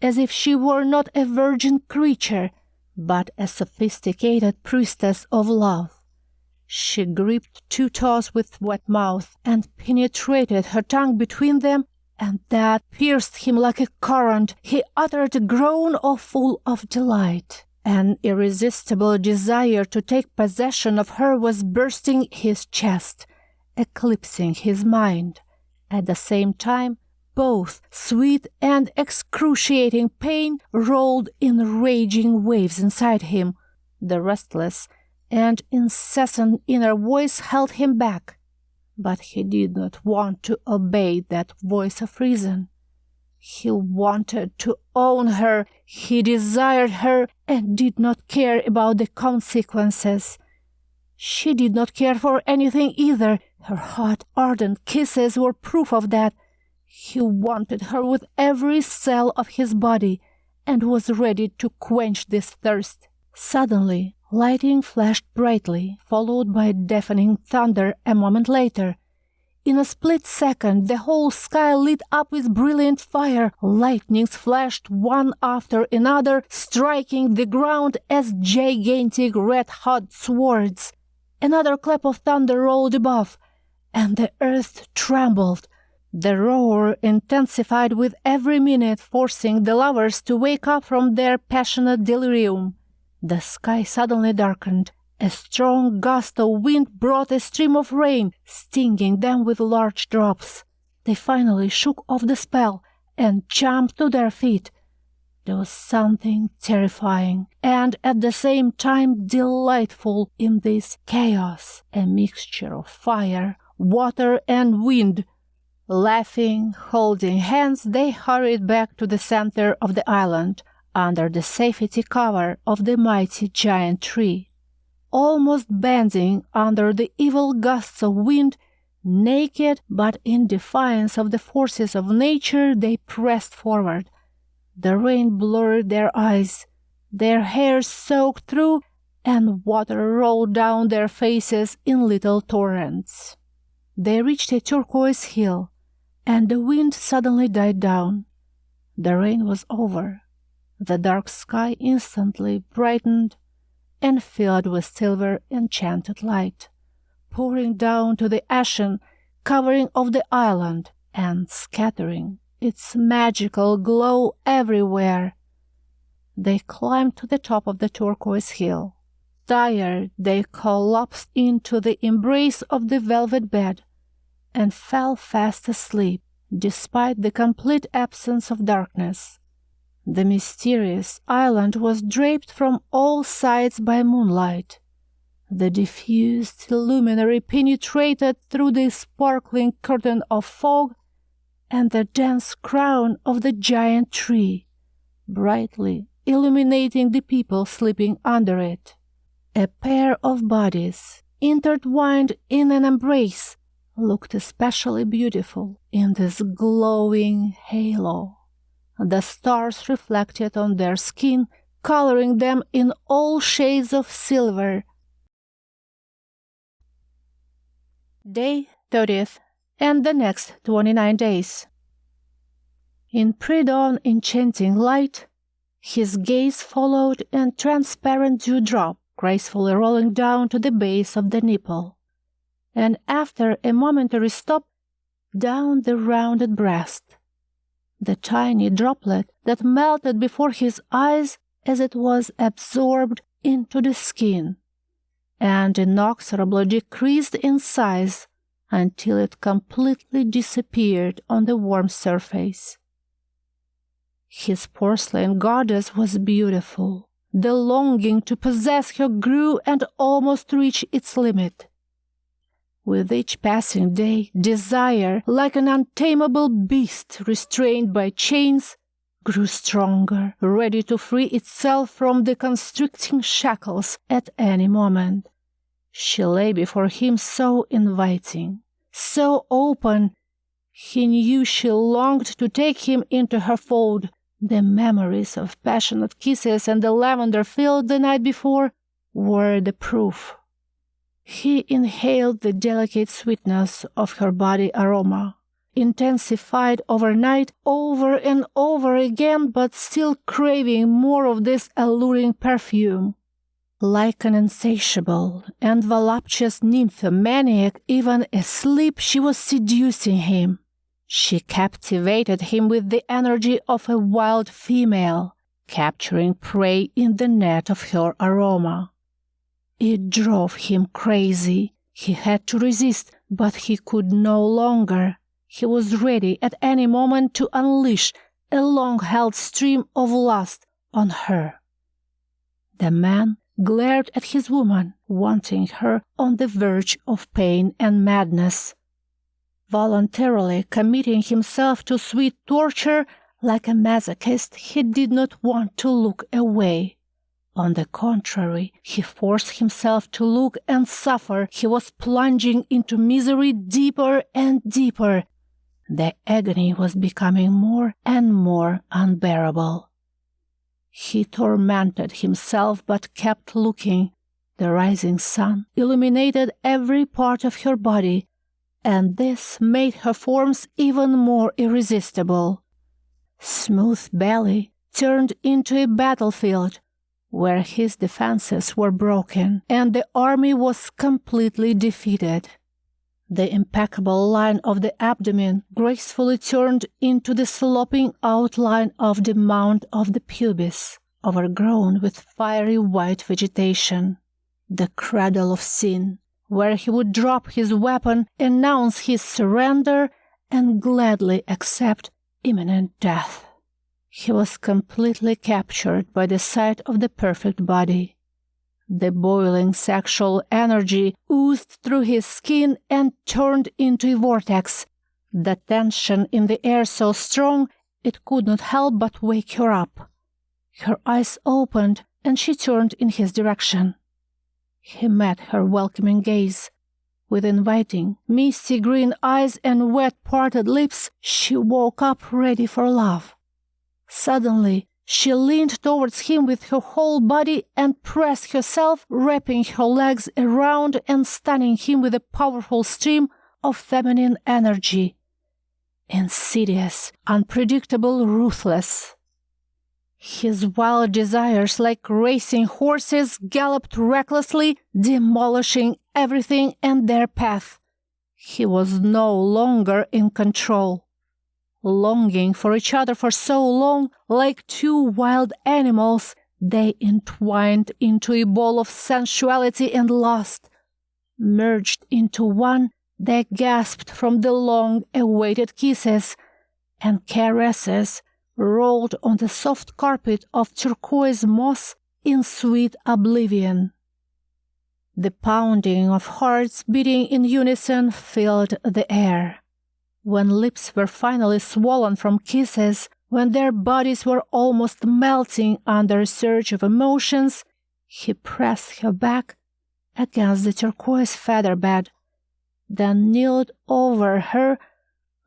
as if she were not a virgin creature, but a sophisticated priestess of love. She gripped two toes with wet mouth and penetrated her tongue between them, and that pierced him like a current. He uttered a groan full of delight. An irresistible desire to take possession of her was bursting his chest, eclipsing his mind. At the same time, both sweet and excruciating pain rolled in raging waves inside him. The restless and incessant inner voice held him back, but he did not want to obey that voice of reason. He wanted to own her, he desired her, and did not care about the consequences. She did not care for anything either. Her hot, ardent kisses were proof of that. He wanted her with every cell of his body, and was ready to quench this thirst. Suddenly, lightning flashed brightly, followed by deafening thunder a moment later. In a split second, the whole sky lit up with brilliant fire. Lightnings flashed one after another, striking the ground as gigantic red-hot swords. Another clap of thunder rolled above, and the earth trembled. The roar intensified with every minute, forcing the lovers to wake up from their passionate delirium. The sky suddenly darkened. A strong gust of wind brought a stream of rain, stinging them with large drops. They finally shook off the spell and jumped to their feet. There was something terrifying and at the same time delightful in this chaos, a mixture of fire, water, and wind. Laughing, holding hands, they hurried back to the center of the island, under the safety cover of the mighty giant tree. Almost bending under the evil gusts of wind, naked but in defiance of the forces of nature, they pressed forward. The rain blurred their eyes, their hair soaked through, and water rolled down their faces in little torrents. They reached a turquoise hill, and the wind suddenly died down. The rain was over. The dark sky instantly brightened and filled with silver enchanted light, pouring down to the ashen covering of the island and scattering its magical glow everywhere. They climbed to the top of the turquoise hill. Tired, they collapsed into the embrace of the velvet bed and fell fast asleep, despite the complete absence of darkness. The mysterious island was draped from all sides by moonlight. The diffused luminary penetrated through the sparkling curtain of fog and the dense crown of the giant tree, brightly illuminating the people sleeping under it. A pair of bodies, intertwined in an embrace, looked especially beautiful in this glowing halo. The stars reflected on their skin, coloring them in all shades of silver. Day 30th, and the next 29 days. In pre-dawn enchanting light, his gaze followed a transparent dewdrop gracefully rolling down to the base of the nipple, and after a momentary stop, down the rounded breast. The tiny droplet that melted before his eyes as it was absorbed into the skin, and inexorably decreased in size until it completely disappeared on the warm surface. His porcelain goddess was beautiful. The longing to possess her grew and almost reached its limit. With each passing day, desire, like an untamable beast restrained by chains, grew stronger, ready to free itself from the constricting shackles at any moment. She lay before him so inviting, so open. He knew she longed to take him into her fold. The memories of passionate kisses and the lavender field the night before were the proof. He inhaled the delicate sweetness of her body aroma, intensified overnight, over and over again, but still craving more of this alluring perfume. Like an insatiable and voluptuous nymphomaniac, even asleep, she was seducing him. She captivated him with the energy of a wild female, capturing prey in the net of her aroma. It drove him crazy. He had to resist, but he could no longer. He was ready at any moment to unleash a long-held stream of lust on her. The man glared at his woman, wanting her on the verge of pain and madness. Voluntarily committing himself to sweet torture Like a masochist, he did not want to look away. On the contrary, he forced himself to look and suffer. He was plunging into misery deeper and deeper. The agony was becoming more and more unbearable. He tormented himself but kept looking. The rising sun illuminated every part of her body, and this made her forms even more irresistible. Smooth belly turned into a battlefield where his defenses were broken and the army was completely defeated. The impeccable line of the abdomen gracefully turned into the sloping outline of the mound of the pubis, overgrown with fiery white vegetation. The cradle of sin, where he would drop his weapon, announce his surrender, and gladly accept imminent death. He was completely captured by the sight of the perfect body. The boiling sexual energy oozed through his skin and turned into a vortex, the tension in the air so strong it could not help but wake her up. Her eyes opened and she turned in his direction. He met her welcoming gaze. With inviting, misty green eyes and wet parted lips, she woke up ready for love. Suddenly, she leaned towards him with her whole body and pressed herself, wrapping her legs around and stunning him with a powerful stream of feminine energy. Insidious, unpredictable, ruthless. His wild desires, like racing horses, galloped recklessly, demolishing everything in their path. He was no longer in control. Longing for each other for so long, like two wild animals, they entwined into a ball of sensuality and lust. Merged into one, they gasped from the long-awaited kisses and caresses, rolled on the soft carpet of turquoise moss in sweet oblivion. The pounding of hearts beating in unison filled the air. When lips were finally swollen from kisses, when their bodies were almost melting under a surge of emotions, he pressed her back against the turquoise feather bed, then kneeled over her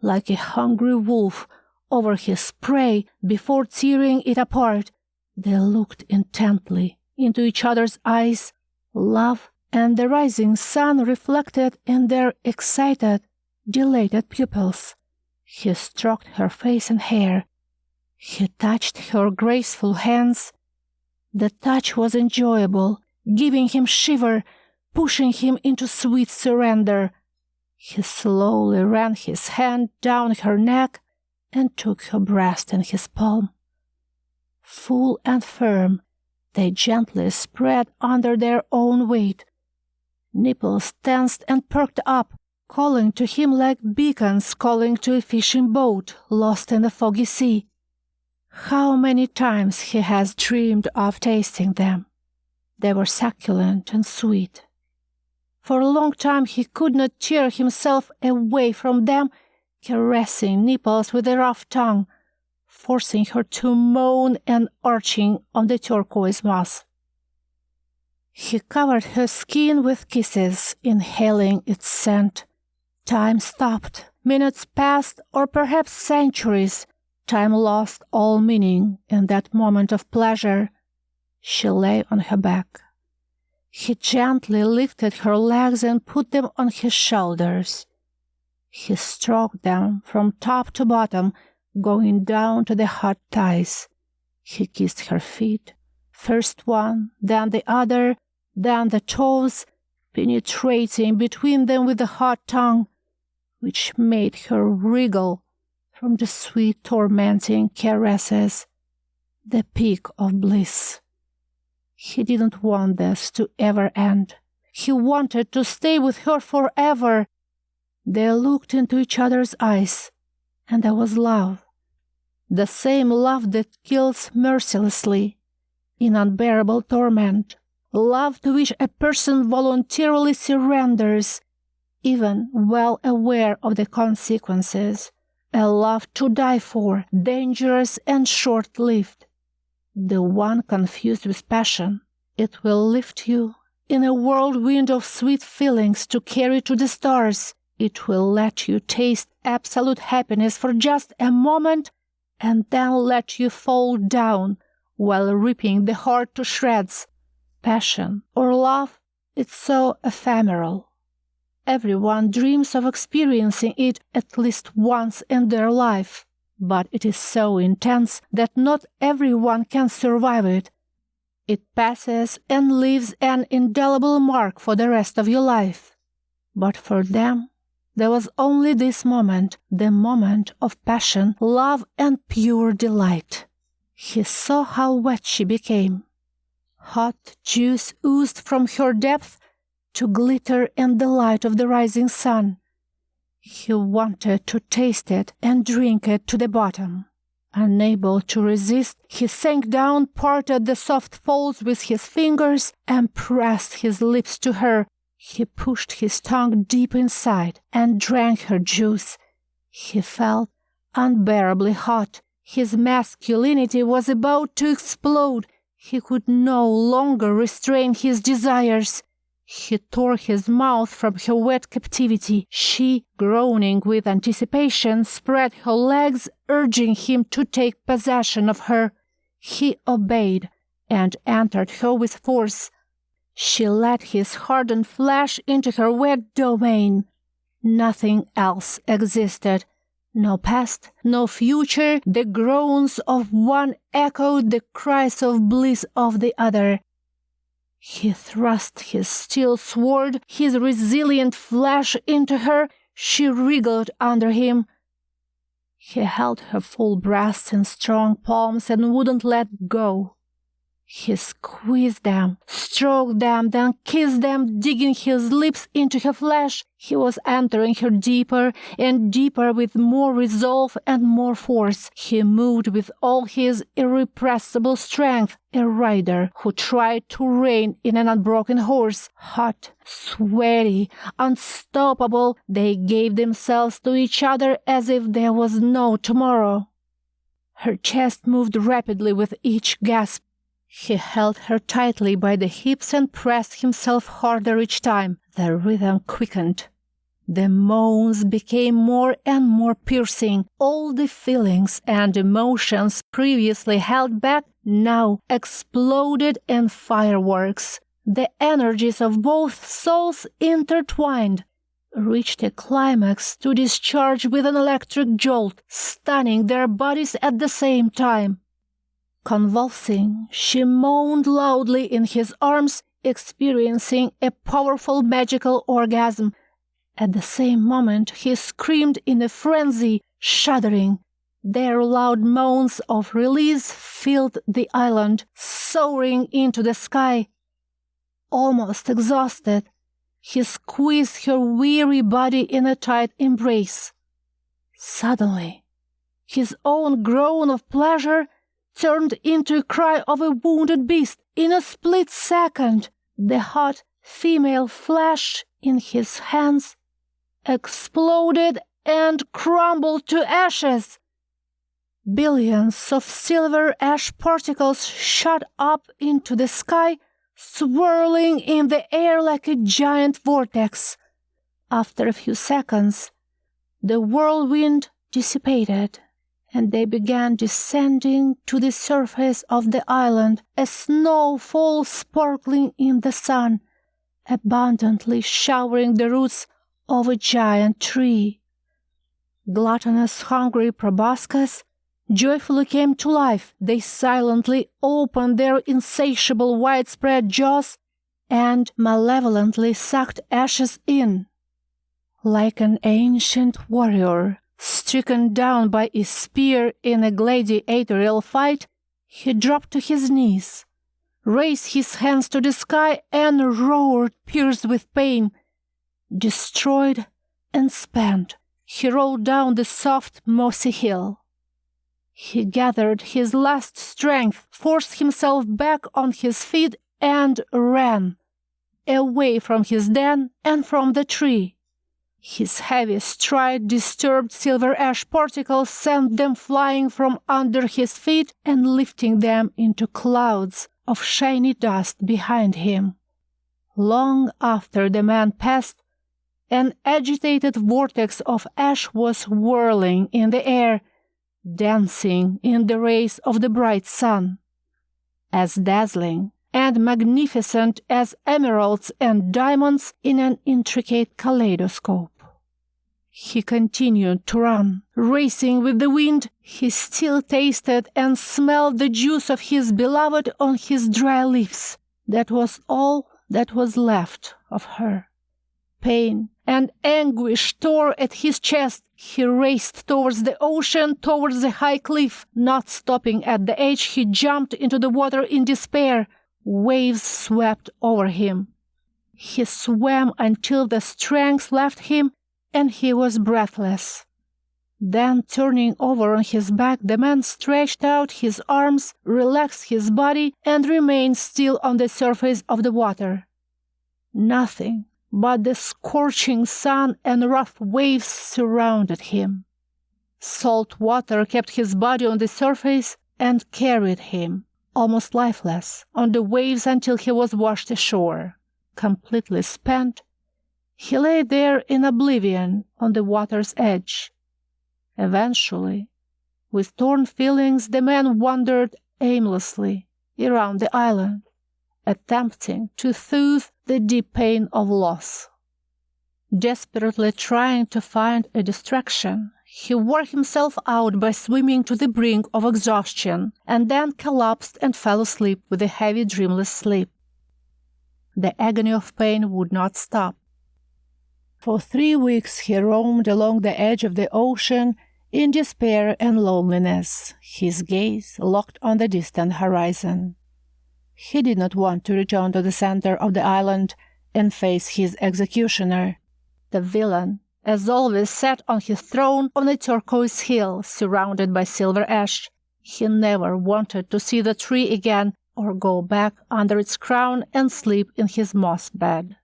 like a hungry wolf over his prey before tearing it apart. They looked intently into each other's eyes, love and the rising sun reflected in their excited, dilated pupils. He stroked her face and hair. He touched her graceful hands. The touch was enjoyable, giving him shiver, pushing him into sweet surrender. He slowly ran his hand down her neck and took her breast in his palm. Full and firm, they gently spread under their own weight. Nipples tensed and perked up, calling to him like beacons calling to a fishing boat lost in the foggy sea. How many times he has dreamed of tasting them. They were succulent and sweet. For a long time he could not tear himself away from them, caressing nipples with a rough tongue, forcing her to moan and arching on the turquoise moss. He covered her skin with kisses, inhaling its scent. Time stopped. Minutes passed, or perhaps centuries. Time lost all meaning in that moment of pleasure. She lay on her back. He gently lifted her legs and put them on his shoulders. He stroked them from top to bottom, going down to the hot thighs. He kissed her feet, first one, then the other, then the toes, penetrating between them with the hot tongue, which made her wriggle from the sweet tormenting caresses, the peak of bliss. He didn't want this to ever end. He wanted to stay with her forever. They looked into each other's eyes, and there was love. The same love that kills mercilessly, in unbearable torment. Love to which a person voluntarily surrenders, even well aware of the consequences, a love to die for, dangerous and short-lived. The one confused with passion, it will lift you in a whirlwind of sweet feelings to carry to the stars. It will let you taste absolute happiness for just a moment and then let you fall down while ripping the heart to shreds. Passion or love, it's so ephemeral. Everyone dreams of experiencing it at least once in their life, but it is so intense that not everyone can survive it. It passes and leaves an indelible mark for the rest of your life. But for them, there was only this moment, the moment of passion, love, and pure delight. He saw how wet she became. Hot juice oozed from her depth to glitter in the light of the rising sun. He wanted to taste it and drink it to the bottom. Unable to resist, he sank down, parted the soft folds with his fingers, and pressed his lips to her. He pushed his tongue deep inside and drank her juice. He felt unbearably hot. His masculinity was about to explode. He could no longer restrain his desires. He tore his mouth from her wet captivity. She, groaning with anticipation, spread her legs, urging him to take possession of her. He obeyed and entered her with force. She let his hardened flesh into her wet domain. Nothing else existed. No past, no future. The groans of one echoed the cries of bliss of the other. He thrust his steel sword, his resilient flesh, into her. She wriggled under him. He held her full breasts in strong palms and wouldn't let go. He squeezed them, stroked them, then kissed them, digging his lips into her flesh. He was entering her deeper and deeper with more resolve and more force. He moved with all his irrepressible strength, a rider who tried to rein in an unbroken horse. Hot, sweaty, unstoppable, they gave themselves to each other as if there was no tomorrow. Her chest moved rapidly with each gasp. He held her tightly by the hips and pressed himself harder each time. The rhythm quickened. The moans became more and more piercing. All the feelings and emotions previously held back now exploded in fireworks. The energies of both souls intertwined, reached a climax to discharge with an electric jolt, stunning their bodies at the same time. Convulsing, she moaned loudly in his arms, experiencing a powerful magical orgasm. At the same moment, he screamed in a frenzy, shuddering. Their loud moans of release filled the island, soaring into the sky. Almost exhausted, he squeezed her weary body in a tight embrace. Suddenly, his own groan of pleasure turned into a cry of a wounded beast. In a split second, the hot female flesh in his hands exploded and crumbled to ashes. Billions of silver ash particles shot up into the sky, swirling in the air like a giant vortex. After a few seconds, the whirlwind dissipated, and they began descending to the surface of the island, a snowfall sparkling in the sun, abundantly showering the roots of a giant tree. Gluttonous, hungry proboscis joyfully came to life. They silently opened their insatiable widespread jaws and malevolently sucked ashes in. Like an ancient warrior stricken down by a spear in a gladiatorial fight, he dropped to his knees, raised his hands to the sky, and roared, pierced with pain. Destroyed and spent, he rolled down the soft, mossy hill. He gathered his last strength, forced himself back on his feet, and ran, away from his den and from the tree. His heavy stride disturbed silver ash particles, sent them flying from under his feet and lifting them into clouds of shiny dust behind him. Long after the man passed, an agitated vortex of ash was whirling in the air, dancing in the rays of the bright sun, as dazzling and magnificent as emeralds and diamonds in an intricate kaleidoscope. He continued to run, racing with the wind. He still tasted and smelled the juice of his beloved on his dry lips. That was all that was left of her. Pain and anguish tore at his chest. He raced towards the ocean, towards the high cliff. Not stopping at the edge, he jumped into the water in despair. Waves swept over him. He swam until the strength left him, and he was breathless. Then, turning over on his back, the man stretched out his arms, relaxed his body, and remained still on the surface of the water. Nothing but the scorching sun and rough waves surrounded him. Salt water kept his body on the surface and carried him, almost lifeless, on the waves until he was washed ashore. Completely spent, he lay there in oblivion on the water's edge. Eventually, with torn feelings, the man wandered aimlessly around the island, attempting to soothe the deep pain of loss. Desperately trying to find a distraction, he wore himself out by swimming to the brink of exhaustion, and then collapsed and fell asleep with a heavy, dreamless sleep. The agony of pain would not stop. For 3 weeks he roamed along the edge of the ocean in despair and loneliness, his gaze locked on the distant horizon. He did not want to return to the center of the island and face his executioner. The villain, as always, sat on his throne on a turquoise hill surrounded by silver ash. He never wanted to see the tree again or go back under its crown and sleep in his moss bed.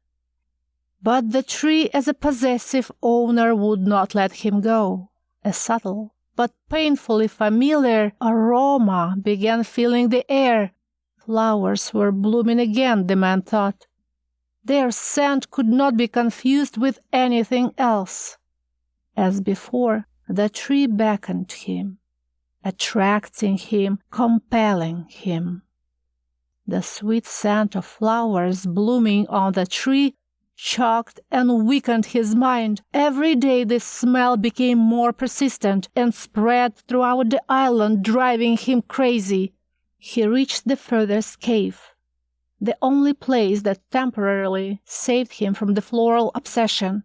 But the tree, as a possessive owner, would not let him go. A subtle but painfully familiar aroma began filling the air. Flowers were blooming again, the man thought. Their scent could not be confused with anything else. As before, the tree beckoned him, attracting him, compelling him. The sweet scent of flowers blooming on the tree shocked and weakened his mind. Every day the smell became more persistent and spread throughout the island, driving him crazy. He reached the furthest cave, the only place that temporarily saved him from the floral obsession,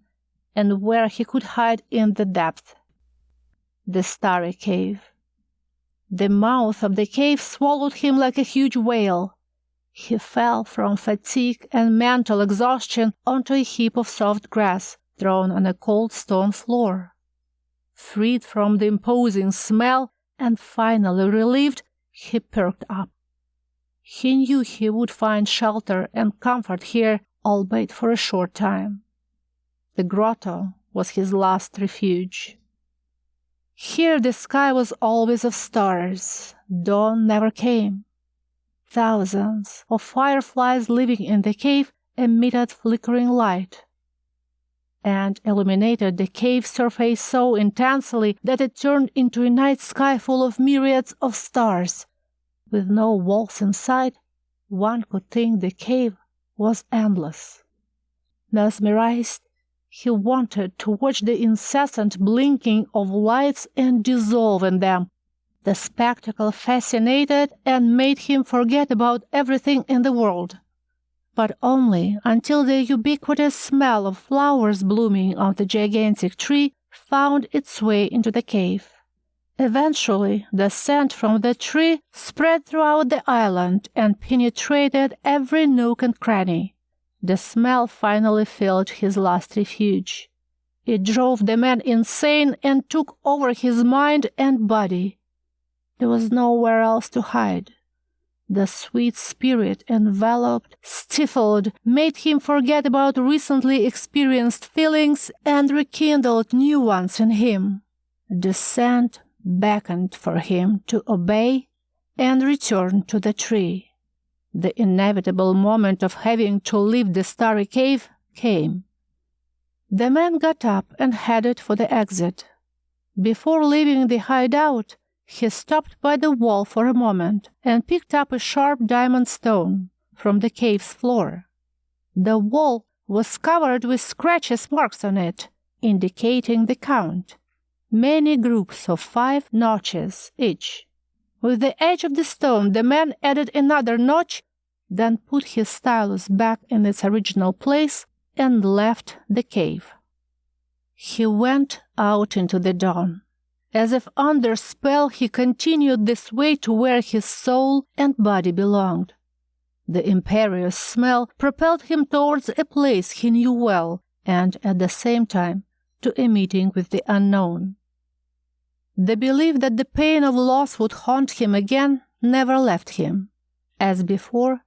and where he could hide in the depth. The starry cave. The mouth of the cave swallowed him like a huge whale. He fell from fatigue and mental exhaustion onto a heap of soft grass thrown on a cold stone floor. Freed from the imposing smell and finally relieved, he perked up. He knew he would find shelter and comfort here, albeit for a short time. The grotto was his last refuge. Here the sky was always of stars. Dawn never came. Thousands of fireflies living in the cave emitted flickering light and illuminated the cave surface so intensely that it turned into a night sky full of myriads of stars. With no walls in sight, one could think the cave was endless. Mesmerized, he wanted to watch the incessant blinking of lights and dissolve in them. The spectacle fascinated and made him forget about everything in the world, but only until the ubiquitous smell of flowers blooming on the gigantic tree found its way into the cave. Eventually, the scent from the tree spread throughout the island and penetrated every nook and cranny. The smell finally filled his last refuge. It drove the man insane and took over his mind and body. There was nowhere else to hide. The sweet spirit enveloped, stifled, made him forget about recently experienced feelings and rekindled new ones in him. The scent beckoned for him to obey and return to the tree. The inevitable moment of having to leave the starry cave came. The man got up and headed for the exit. Before leaving the hideout, he stopped by the wall for a moment and picked up a sharp diamond stone from the cave's floor. The wall was covered with scratches marks on it, indicating the count. Many groups of 5 notches each. With the edge of the stone, the man added another notch, then put his stylus back in its original place and left the cave. He went out into the dawn. As if under spell, he continued this way to where his soul and body belonged. The imperious smell propelled him towards a place he knew well, and at the same time to a meeting with the unknown. The belief that the pain of loss would haunt him again never left him. As before,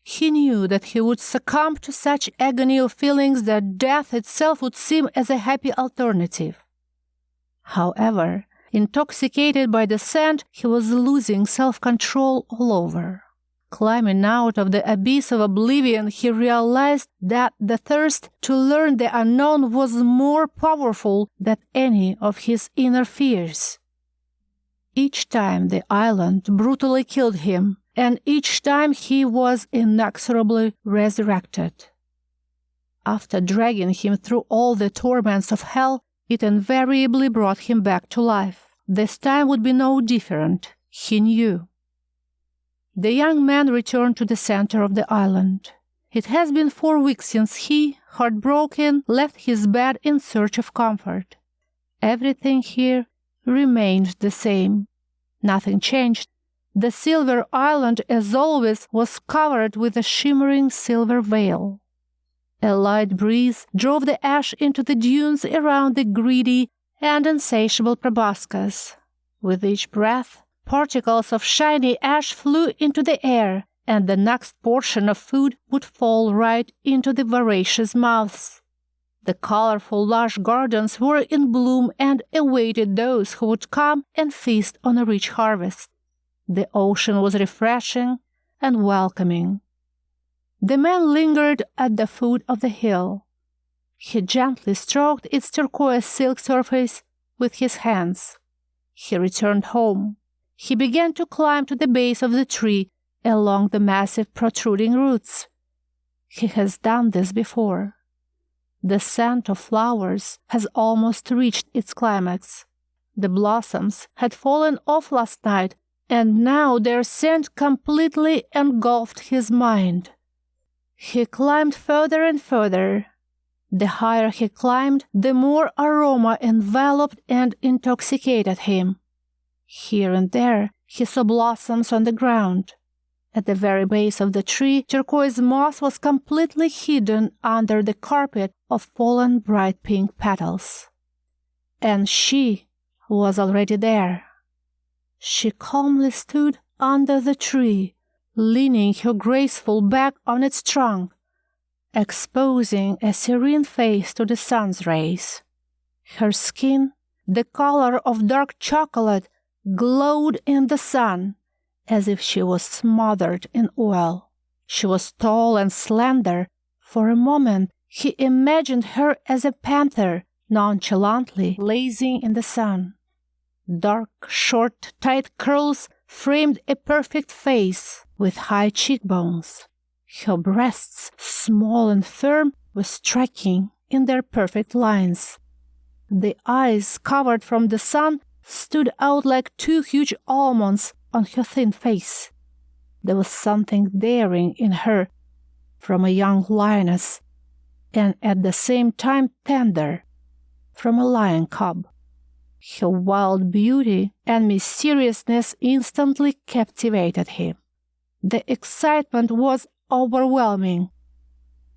he knew that he would succumb to such agony of feelings that death itself would seem as a happy alternative. However, intoxicated by the scent, he was losing self-control all over. Climbing out of the abyss of oblivion, he realized that the thirst to learn the unknown was more powerful than any of his inner fears. Each time the island brutally killed him, and each time he was inexorably resurrected. After dragging him through all the torments of hell, it invariably brought him back to life. This time would be no different, he knew. The young man returned to the center of the island. It has been 4 weeks since he, heartbroken, left his bed in search of comfort. Everything here remained the same. Nothing changed. The silver island, as always, was covered with a shimmering silver veil. A light breeze drove the ash into the dunes around the greedy and insatiable proboscis. With each breath, particles of shiny ash flew into the air, and the next portion of food would fall right into the voracious mouths. The colorful lush gardens were in bloom and awaited those who would come and feast on a rich harvest. The ocean was refreshing and welcoming. The man lingered at the foot of the hill. He gently stroked its turquoise silk surface with his hands. He returned home. He began to climb to the base of the tree along the massive protruding roots. He has done this before. The scent of flowers has almost reached its climax. The blossoms had fallen off last night, and now their scent completely engulfed his mind. He climbed further and further. The higher he climbed, the more aroma enveloped and intoxicated him. Here and there, he saw blossoms on the ground. At the very base of the tree, turquoise moss was completely hidden under the carpet of fallen bright pink petals. And she was already there. She calmly stood under the tree, leaning her graceful back on its trunk, exposing a serene face to the sun's rays. Her skin, the color of dark chocolate, glowed in the sun, as if she was smothered in oil. She was tall and slender. For a moment, he imagined her as a panther, nonchalantly lazing in the sun. Dark, short, tight curls framed a perfect face with high cheekbones. Her breasts, small and firm, were striking in their perfect lines. The eyes, covered from the sun, stood out like 2 huge almonds on her thin face. There was something daring in her, from a young lioness, and at the same time tender, from a lion cub. Her wild beauty and mysteriousness instantly captivated him. The excitement was overwhelming.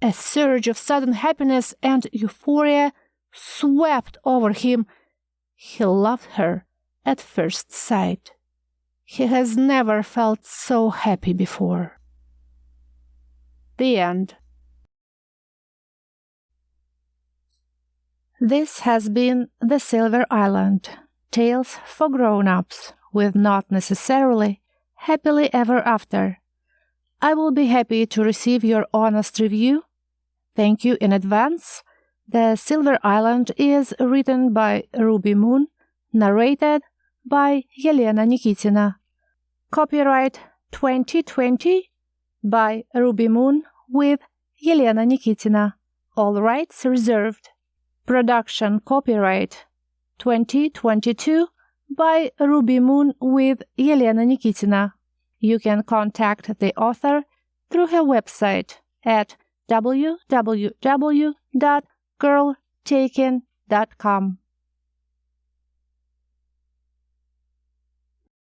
A surge of sudden happiness and euphoria swept over him. He loved her at first sight. He has never felt so happy before. The end. This has been The Silver Island, Tales for Grown-Ups, with not necessarily happily ever after. I will be happy to receive your honest review. Thank you in advance. The Silver Island is written by Ruby Moon, narrated by Yelena Nikitina. Copyright 2020 by Ruby Moon with Yelena Nikitina. All rights reserved. Production copyright 2022 by Ruby Moon with Yelena Nikitina. You can contact the author through her website at www.girltaken.com.